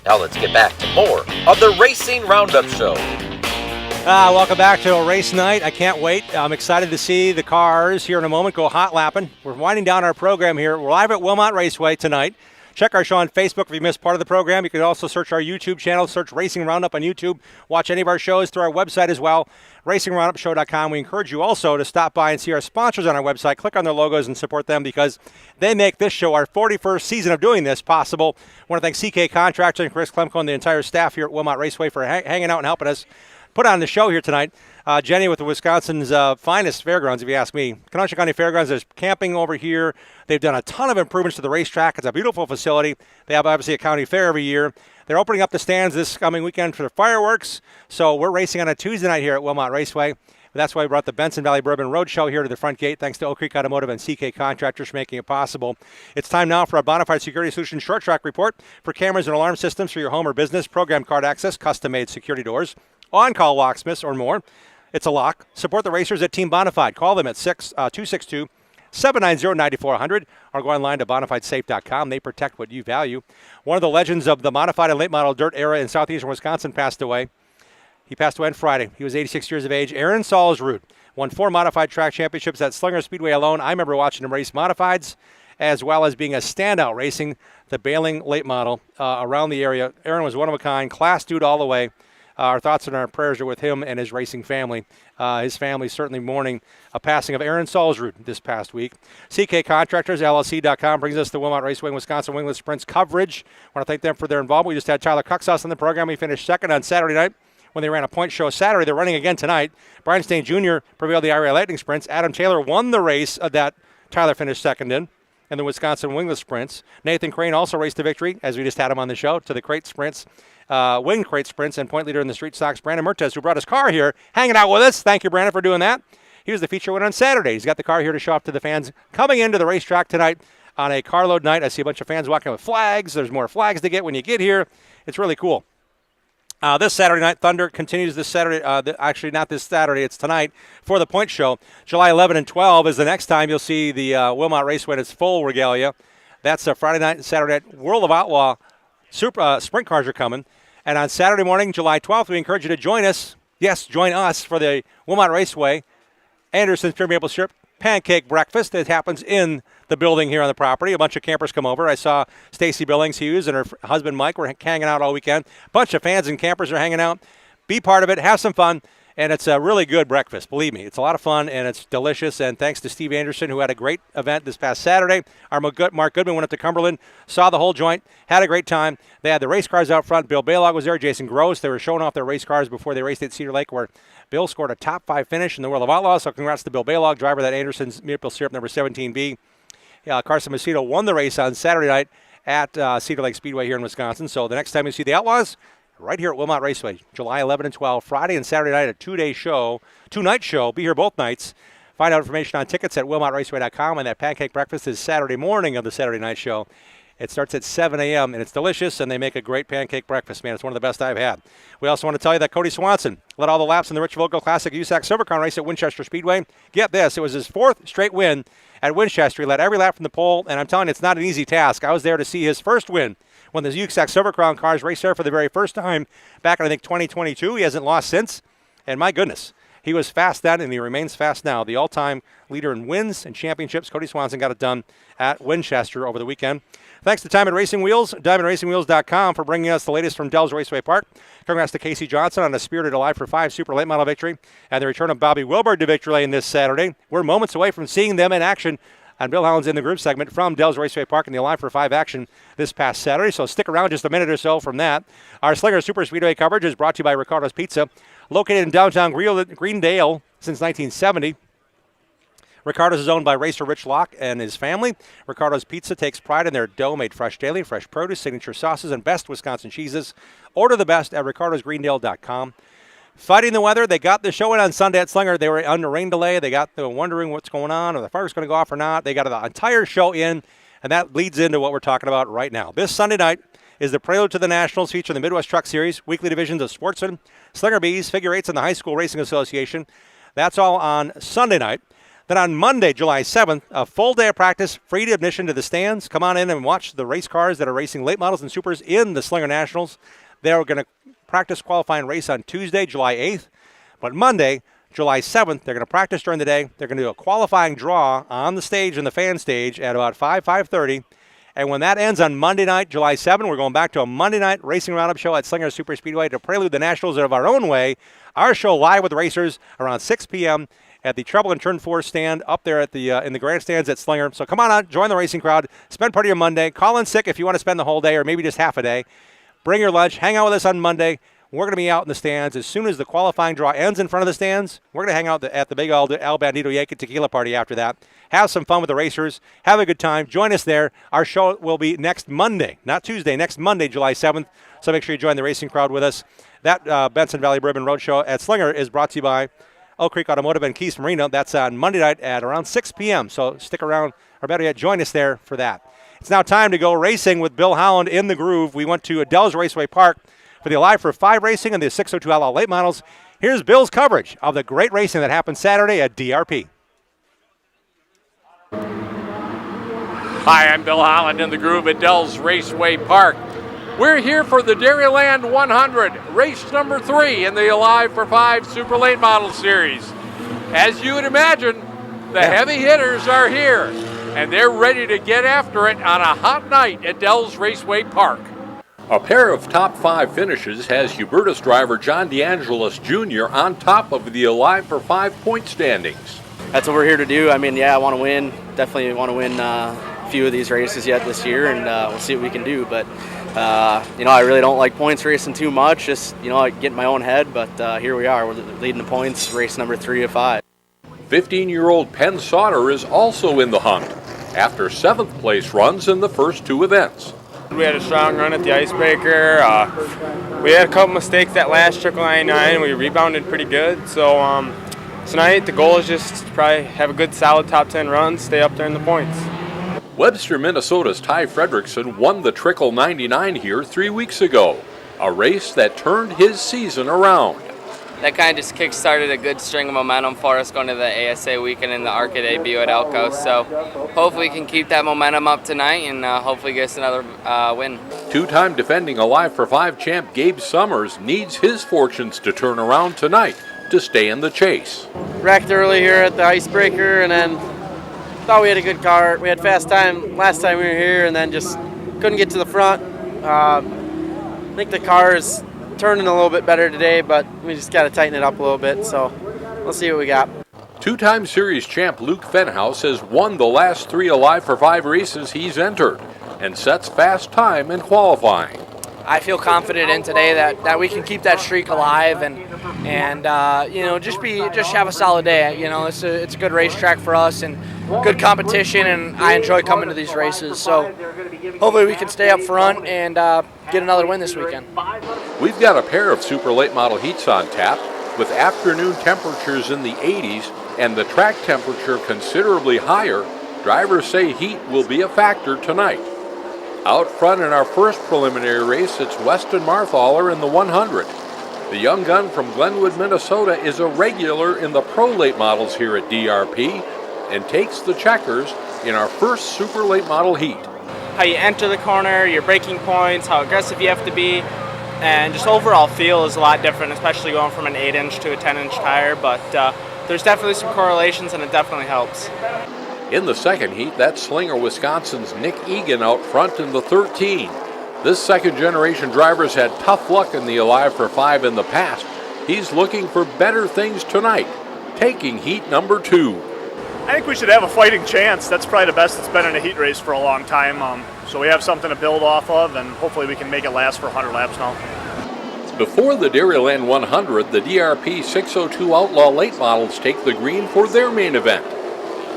Now let's get back to more of the Racing Roundup Show. Welcome back to a race night. I can't wait. I'm excited to see the cars here in a moment go hot lapping. We're winding down our program here. We're live at Wilmot Raceway tonight. Check our show on Facebook if you missed part of the program. You can also search our YouTube channel, search Racing Roundup on YouTube. Watch any of our shows through our website as well, racingroundupshow.com. We encourage you also to stop by and see our sponsors on our website. Click on their logos and support them because they make this show, our 41st season of doing this, possible. I want to thank CK Contractors and Chris Klemko and the entire staff here at Wilmot Raceway for hanging out and helping us put on the show here tonight. Jenny with the Wisconsin's finest fairgrounds, if you ask me. Kenosha County Fairgrounds, there's camping over here. They've done a ton of improvements to the racetrack. It's a beautiful facility. They have, obviously, a county fair every year. They're opening up the stands this coming weekend for the fireworks. So we're racing on a Tuesday night here at Wilmot Raceway. That's why we brought the Benson Valley Bourbon Roadshow here to the front gate, thanks to Oak Creek Automotive and CK Contractors for making it possible. It's time now for our Bonafide Security Solutions Short Track Report for cameras and alarm systems for your home or business, program card access, custom-made security doors, on-call locksmiths, or more. It's a lock. Support the racers at Team Bonafide. Call them at 262-790-9400 or go online to bonafidesafe.com. They protect what you value. One of the legends of the modified and late model dirt era in southeastern Wisconsin passed away. He passed away on Friday. He was 86 years of age. Aaron Salsrud won 4 modified track championships at Slinger Speedway alone. I remember watching him race modifieds as well as being a standout racing the Bailing late model around the area. Aaron was one of a kind, class dude all the way. Our thoughts and our prayers are with him and his racing family. His family certainly mourning a passing of Aaron Salsrud this past week. CK Contractors, LLC.com brings us the Wilmot Raceway Wisconsin Wingless Sprints coverage. I want to thank them for their involvement. We just had Tyler Cuxhaus on the program. He finished second on Saturday night when they ran a point show Saturday. They're running again tonight. Brian Stain Jr. prevailed the IRA Lightning Sprints. Adam Taylor won the race that Tyler finished second in the Wisconsin Wingless Sprints. Nathan Crane also raced to victory, as we just had him on the show, to the crate sprints, wing crate sprints, and point leader in the street stocks, Brandon Mertes, who brought his car here, hanging out with us. Thank you, Brandon, for doing that. He was the feature winner on Saturday. He's got the car here to show off to the fans coming into the racetrack tonight on a carload night. I see a bunch of fans walking with flags. There's more flags to get when you get here. It's really cool. This Saturday night, Thunder continues this Saturday. Actually, not this Saturday. It's tonight for the point show. July 11 and 12 is the next time you'll see the Wilmot Raceway in its full regalia. That's Friday night and Saturday night. World of Outlaw sprint cars are coming. And on Saturday morning, July 12th, we encourage you to join us. Yes, join us for the Wilmot Raceway Anderson's Pure Maple Syrup Pancake Breakfast that happens in the building here on the property. A bunch of campers come over. I saw Stacy Billings Hughes and her husband Mike were hanging out all weekend. A bunch of fans and campers are hanging out. Be part of it. Have some fun. And it's a really good breakfast. Believe me, it's a lot of fun, and it's delicious. And thanks to Steve Anderson, who had a great event this past Saturday. Our Mark Goodman went up to Cumberland, saw the whole joint, had a great time. They had the race cars out front. Bill Baylog was there, Jason Gross. They were showing off their race cars before they raced at Cedar Lake, where Bill scored a top 5 finish in the World of Outlaws. So congrats to Bill Baylog, driver of that Anderson's Maple Syrup number 17B. Carson Macedo won the race on Saturday night at Cedar Lake Speedway here in Wisconsin. So the next time you see the Outlaws, right here at Wilmot Raceway, July 11 and 12, Friday and Saturday night, a two-night show. Be here both nights. Find out information on tickets at wilmotraceway.com, and that pancake breakfast is Saturday morning of the Saturday night show. It starts at 7 a.m., and it's delicious, and they make a great pancake breakfast, man. It's one of the best I've had. We also want to tell you that Cody Swanson led all the laps in the Rich Volko Classic USAC Silver Crown race at Winchester Speedway. Get this, it was his 4th straight win at Winchester. He led every lap from the pole, and I'm telling you, it's not an easy task. I was there to see his first win when the USAC Silver Crown cars raced there for the very first time back in, I think, 2022. He hasn't lost since, and my goodness, he was fast then, and he remains fast now. The all-time leader in wins and championships, Cody Swanson, got it done at Winchester over the weekend. Thanks to Diamond Racing Wheels, DiamondRacingWheels.com, for bringing us the latest from Dell's Raceway Park. Congrats to Casey Johnson on a spirited Alive for 5 Super Late Model victory and the return of Bobby Wilbur to victory lane this Saturday. We're moments away from seeing them in action on Bill Howland's In the Group segment from Dell's Raceway Park in the Alive for 5 action this past Saturday. So stick around just a minute or so from that. Our Slinger Super Speedway coverage is brought to you by Ricardo's Pizza, located in downtown Greendale since 1970. Ricardo's is owned by racer Rich Locke and his family. Ricardo's Pizza takes pride in their dough made fresh daily, fresh produce, signature sauces, and best Wisconsin cheeses. Order the best at ricardosgreendale.com. Fighting the weather, they got the show in on Sunday at Slinger. They were under rain delay. They got wondering what's going on, or the fire's going to go off or not. They got the entire show in, and that leads into what we're talking about right now. This Sunday night is the prelude to the Nationals, featuring the Midwest Truck Series, weekly divisions of Sportsman, Slinger Bees, Figure Eights, and the High School Racing Association. That's all on Sunday night. Then on Monday, July 7th, a full day of practice, free admission to the stands. Come on in and watch the race cars that are racing late models and supers in the Slinger Nationals. They're going to practice, qualify, and race on Tuesday, July 8th. But Monday, July 7th, they're going to practice during the day. They're going to do a qualifying draw on the stage, in the fan stage, at about 5:30. And when that ends on Monday night, July 7th, we're going back to a Monday night racing roundup show at Slinger Super Speedway to prelude the Nationals of our own way. Our show live with racers around 6 p.m. at the Treble and Turn 4 stand up there at the in the grandstands at Slinger. So come on out, join the racing crowd, spend part of your Monday. Call in sick if you want to spend the whole day or maybe just half a day. Bring your lunch, hang out with us on Monday. We're going to be out in the stands as soon as the qualifying draw ends in front of the stands. We're going to hang out at the big Al Bandito Yankee Tequila Party after that. Have some fun with the racers. Have a good time. Join us there. Our show will be next Monday, not Tuesday, next Monday, July 7th. So make sure you join the racing crowd with us. That Benson Valley Bourbon Roadshow at Slinger is brought to you by Oak Creek Automotive and Keys Marina. That's on Monday night at around 6 p.m. So stick around, or better yet, join us there for that. It's now time to go racing with Bill Holland in the groove. We went to Adele's Raceway Park for the Alive for 5 racing and the 602 Outlaw Late Models. Here's Bill's coverage of the great racing that happened Saturday at DRP. Hi, I'm Bill Holland in the groove at Dell's Raceway Park. We're here for the Dairyland 100, race number 3 in the Alive for 5 Super Late Model Series. As you would imagine, the heavy hitters are here, and they're ready to get after it on a hot night at Dell's Raceway Park. A pair of top 5 finishes has Hubertus driver John DeAngelis Jr. on top of the Alive for 5 point standings. That's what we're here to do. I mean, I want to win. Definitely want to win a few of these races yet this year, and we'll see what we can do. But, I really don't like points racing too much. Just, I get in my own head. But here we are. We're leading the points, race number 3 of 5. 15-year-old Penn Sauter is also in the hunt after 7th place runs in the first 2 events. We had a strong run at the Icebreaker. We had a couple mistakes that last triple 99. We rebounded pretty good. So tonight the goal is just to probably have a good solid top 10 run, stay up there in the points. Webster, Minnesota's Ty Fredrickson won the Trickle 99 here 3 weeks ago, a race that turned his season around. That kind of just kick-started a good string of momentum for us going to the ASA weekend in the ARCA debut at Elko. So hopefully we can keep that momentum up tonight and hopefully get us another win. 2-time defending Alive for 5 champ Gabe Summers needs his fortunes to turn around tonight to stay in the chase. Wrecked early here at the Icebreaker, and then thought we had a good car. We had fast time last time we were here, and then just couldn't get to the front. I think the car is turning a little bit better today, but we just got to tighten it up a little bit, so we'll see what we got. 2-time series champ Luke Fenhouse has won the last 3 Alive for 5 races he's entered and sets fast time in qualifying. I feel confident in today that we can keep that streak alive and just have a solid day. It's a good racetrack for us and good competition, and I enjoy coming to these races. So hopefully we can stay up front and get another win this weekend. We've got a pair of super late model heats on tap with afternoon temperatures in the 80s and the track temperature considerably higher. Drivers say heat will be a factor tonight. Out front in our first preliminary race, it's Weston Marthaler in the 100. The young gun from Glenwood, Minnesota is a regular in the pro late models here at DRP and takes the checkers in our first super late model heat. How you enter the corner, your braking points, how aggressive you have to be, and just overall feel is a lot different, especially going from an 8-inch to a 10-inch tire, but there's definitely some correlations and it definitely helps. In the second heat, that's Slinger, Wisconsin's Nick Egan out front in the 13. This second-generation driver's had tough luck in the Alive for 5 in the past. He's looking for better things tonight, taking heat number 2. I think we should have a fighting chance. That's probably the best it's been in a heat race for a long time. So we have something to build off of, and hopefully we can make it last for 100 laps now. Before the Dairyland 100, the DRP 602 Outlaw Late Models take the green for their main event.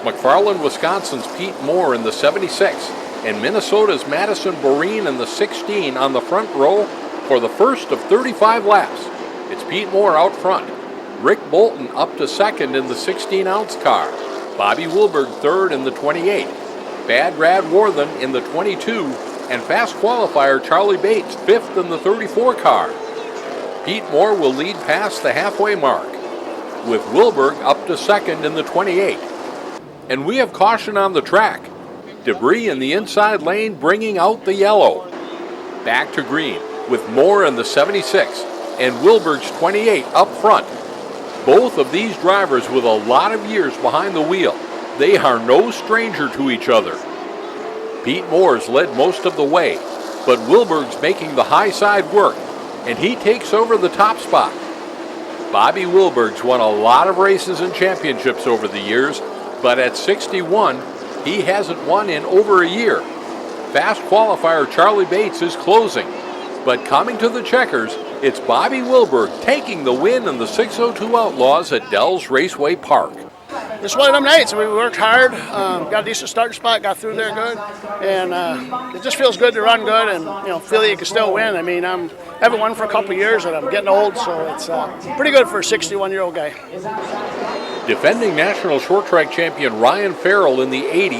McFarland, Wisconsin's Pete Moore in the 76, and Minnesota's Madison Boreen in the 16 on the front row for the first of 35 laps. It's Pete Moore out front. Rick Bolton up to second in the 16-ounce car. Bobby Wilberg third in the 28. Bad Brad Worthen in the 22, and fast qualifier Charlie Bates fifth in the 34 car. Pete Moore will lead past the halfway mark, with Wilberg up to second in the 28. And we have caution on the track. Debris in the inside lane bringing out the yellow. Back to green with Moore in the 76 and Wilberg's 28 up front. Both of these drivers with a lot of years behind the wheel. They are no stranger to each other. Pete Moore's led most of the way, but Wilberg's making the high side work, and he takes over the top spot. Bobby Wilberg's won a lot of races and championships over the years, but at 61, he hasn't won in over a year. Fast qualifier Charlie Bates is closing, but coming to the checkers It's Bobby Wilberg taking the win in the 602 Outlaws at Dells Raceway Park. It's one of them nights. We worked hard, got a decent starting spot, got through there good, and it just feels good to run good and feel that you can still win. I mean, I haven't won for a couple of years, and I'm getting old, so it's pretty good for a 61-year-old guy. Defending national short track champion Ryan Farrell in the 80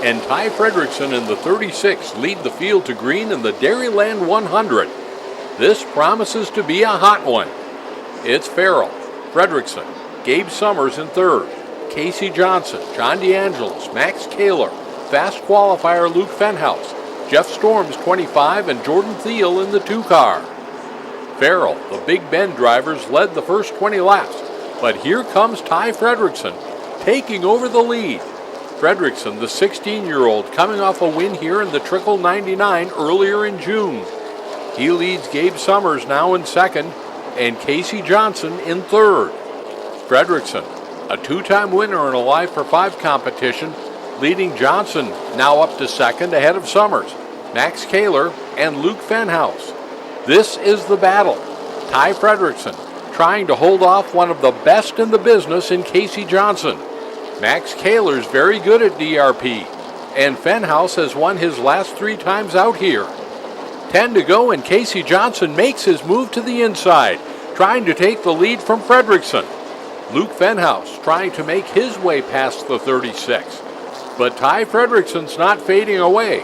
and Ty Fredrickson in the 36 lead the field to green in the Dairyland 100. This promises to be a hot one. It's Farrell, Fredrickson, Gabe Summers in third, Casey Johnson, John DeAngelis, Max Kaler, fast qualifier Luke Fenhouse, Jeff Storms 25, and Jordan Thiel in the 2 car. Farrell, the Big Bend drivers, led the first 20 laps, but here comes Ty Fredrickson taking over the lead. Fredrickson, the 16-year-old, coming off a win here in the Trickle 99 earlier in June. He leads Gabe Summers now in second and Casey Johnson in third. Fredrickson, a 2-time winner in a Live for 5 competition, leading Johnson now up to second ahead of Summers, Max Kaler, and Luke Fenhouse. This is the battle. Ty Fredrickson trying to hold off one of the best in the business in Casey Johnson. Max Kaler's very good at DRP, and Fenhouse has won his last 3 times out here. 10 to go, and Casey Johnson makes his move to the inside, trying to take the lead from Fredrickson. Luke Fenhouse trying to make his way past the 36. But Ty Fredrickson's not fading away.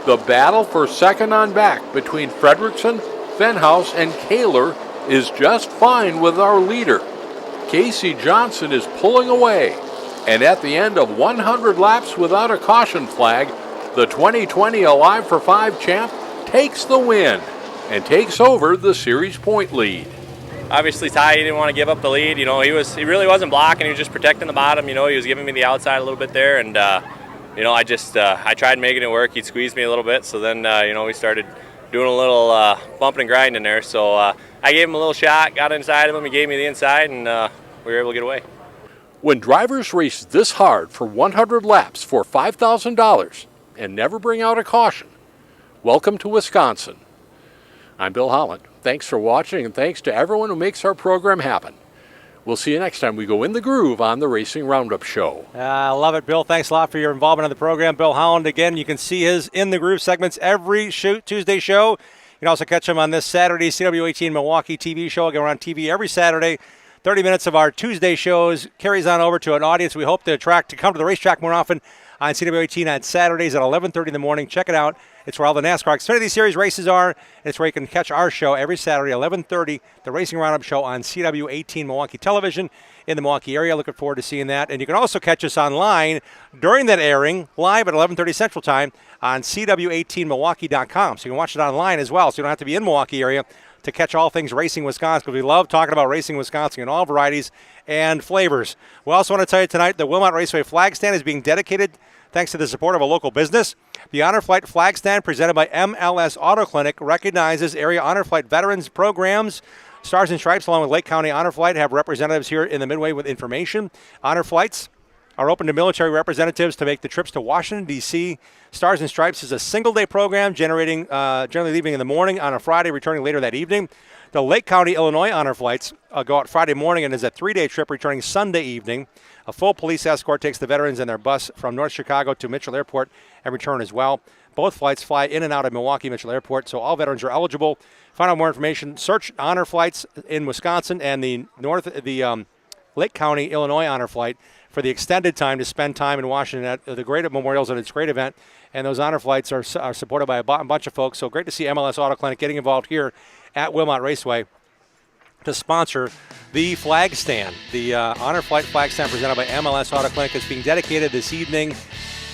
The battle for second on back between Fredrickson, Fenhouse, and Kaler is just fine with our leader. Casey Johnson is pulling away. And at the end of 100 laps without a caution flag, the 2020 Alive for 5 champ takes the win and takes over the series point lead. Obviously, Ty, he didn't want to give up the lead. He really wasn't blocking. He was just protecting the bottom. He was giving me the outside a little bit there, and I tried making it work. He'd squeezed me a little bit, so then we started doing a little bumping and grinding there. So I gave him a little shot, got inside of him. He gave me the inside, and we were able to get away. When drivers race this hard for 100 laps for $5,000 and never bring out a caution, welcome to Wisconsin. I'm Bill Holland. Thanks for watching, and thanks to everyone who makes our program happen. We'll see you next time we go in the groove on the Racing Roundup Show. I love it, Bill. Thanks a lot for your involvement in the program. Bill Holland, again, you can see his In the Groove segments every Tuesday show. You can also catch him on this Saturday CW18 Milwaukee TV show. Again, we're on TV every Saturday. 30 minutes of our Tuesday shows carries on over to an audience we hope to attract to come to the racetrack more often on CW18 on Saturdays at 11:30 in the morning. Check it out. It's where all the NASCAR Xfinity Series races are, and it's where you can catch our show every Saturday, 11:30, the Racing Roundup Show on CW18 Milwaukee Television in the Milwaukee area. Looking forward to seeing that. And you can also catch us online during that airing, live at 11:30 Central Time on CW18Milwaukee.com. So you can watch it online as well, so you don't have to be in Milwaukee area to catch all things Racing Wisconsin, because we love talking about Racing Wisconsin in all varieties and flavors. We also want to tell you tonight the Wilmot Raceway flag stand is being dedicated thanks to the support of a local business. The Honor Flight flag stand presented by MLS Auto Clinic recognizes area Honor Flight veterans programs. Stars and Stripes, along with Lake County Honor Flight, have representatives here in the Midway with information. Honor Flights are open to military representatives to make the trips to Washington, D.C. Stars and Stripes is a single-day program generally leaving in the morning on a Friday, returning later that evening. The Lake County, Illinois Honor Flights go out Friday morning and is a 3-day trip returning Sunday evening. A full police escort takes the veterans and their bus from North Chicago to Mitchell Airport and return as well. Both flights fly in and out of Milwaukee Mitchell Airport, so all veterans are eligible. Find out more information. Search Honor Flights in Wisconsin and the Lake County, Illinois Honor Flight for the extended time to spend time in Washington at the Great Memorials and its great event. And those honor flights are supported by a bunch of folks. So great to see MLS Auto Clinic getting involved here at Wilmot Raceway to sponsor the flag stand. The Honor Flight flag stand presented by MLS Auto Clinic is being dedicated this evening.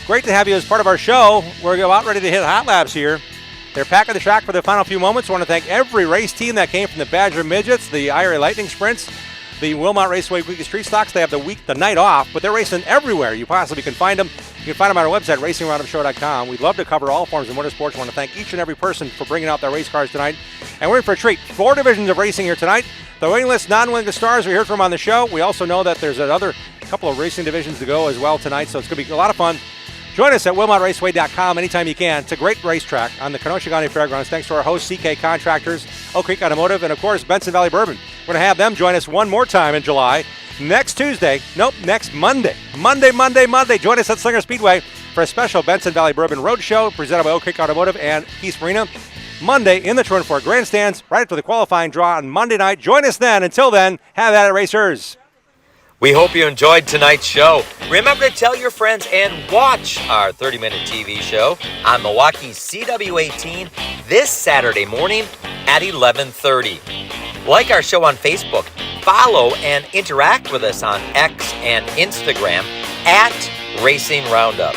Great to have you as part of our show. We're about ready to hit hot laps here. They're packing the track for the final few moments. I want to thank every race team that came from the Badger Midgets, the IRA Lightning Sprints, the Wilmot Raceway Weekly Street Stocks. They have the night off, but they're racing everywhere you possibly can find them. You can find them on our website, racingroundupshow.com. We'd love to cover all forms of motorsports. I want to thank each and every person for bringing out their race cars tonight. And we're in for a treat. 4 divisions of racing here tonight. The wingless, non-wingless stars we heard from on the show. We also know that there's another couple of racing divisions to go as well tonight, so it's going to be a lot of fun. Join us at WilmotRaceway.com anytime you can. It's a great racetrack on the Kenosha County Fairgrounds. Thanks to our host, CK Contractors, Oak Creek Automotive, and of course Benson Valley Bourbon. We're going to have them join us one more time in July. Next Monday. Monday. Join us at Slinger Speedway for a special Benson Valley Bourbon Roadshow presented by Oak Creek Automotive and East Marina. Monday in the Twin Ford Grandstands, right after the qualifying draw on Monday night. Join us then. Until then, have at it, racers. We hope you enjoyed tonight's show. Remember to tell your friends and watch our 30-minute TV show on Milwaukee's CW18 this Saturday morning at 11:30. Like our show on Facebook, follow and interact with us on X and Instagram at Racing Roundup.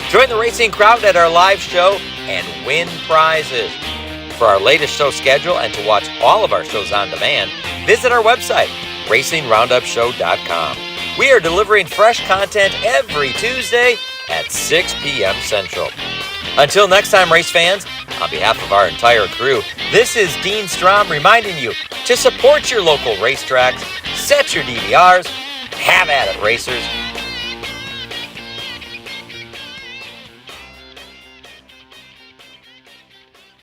Join the racing crowd at our live show and win prizes. For our latest show schedule and to watch all of our shows on demand, visit our website, RacingRoundupShow.com. We are delivering fresh content every Tuesday at 6 p.m. Central. Until next time, race fans, on behalf of our entire crew, this is Dean Strom reminding you to support your local racetracks, set your DVRs, have at it, racers.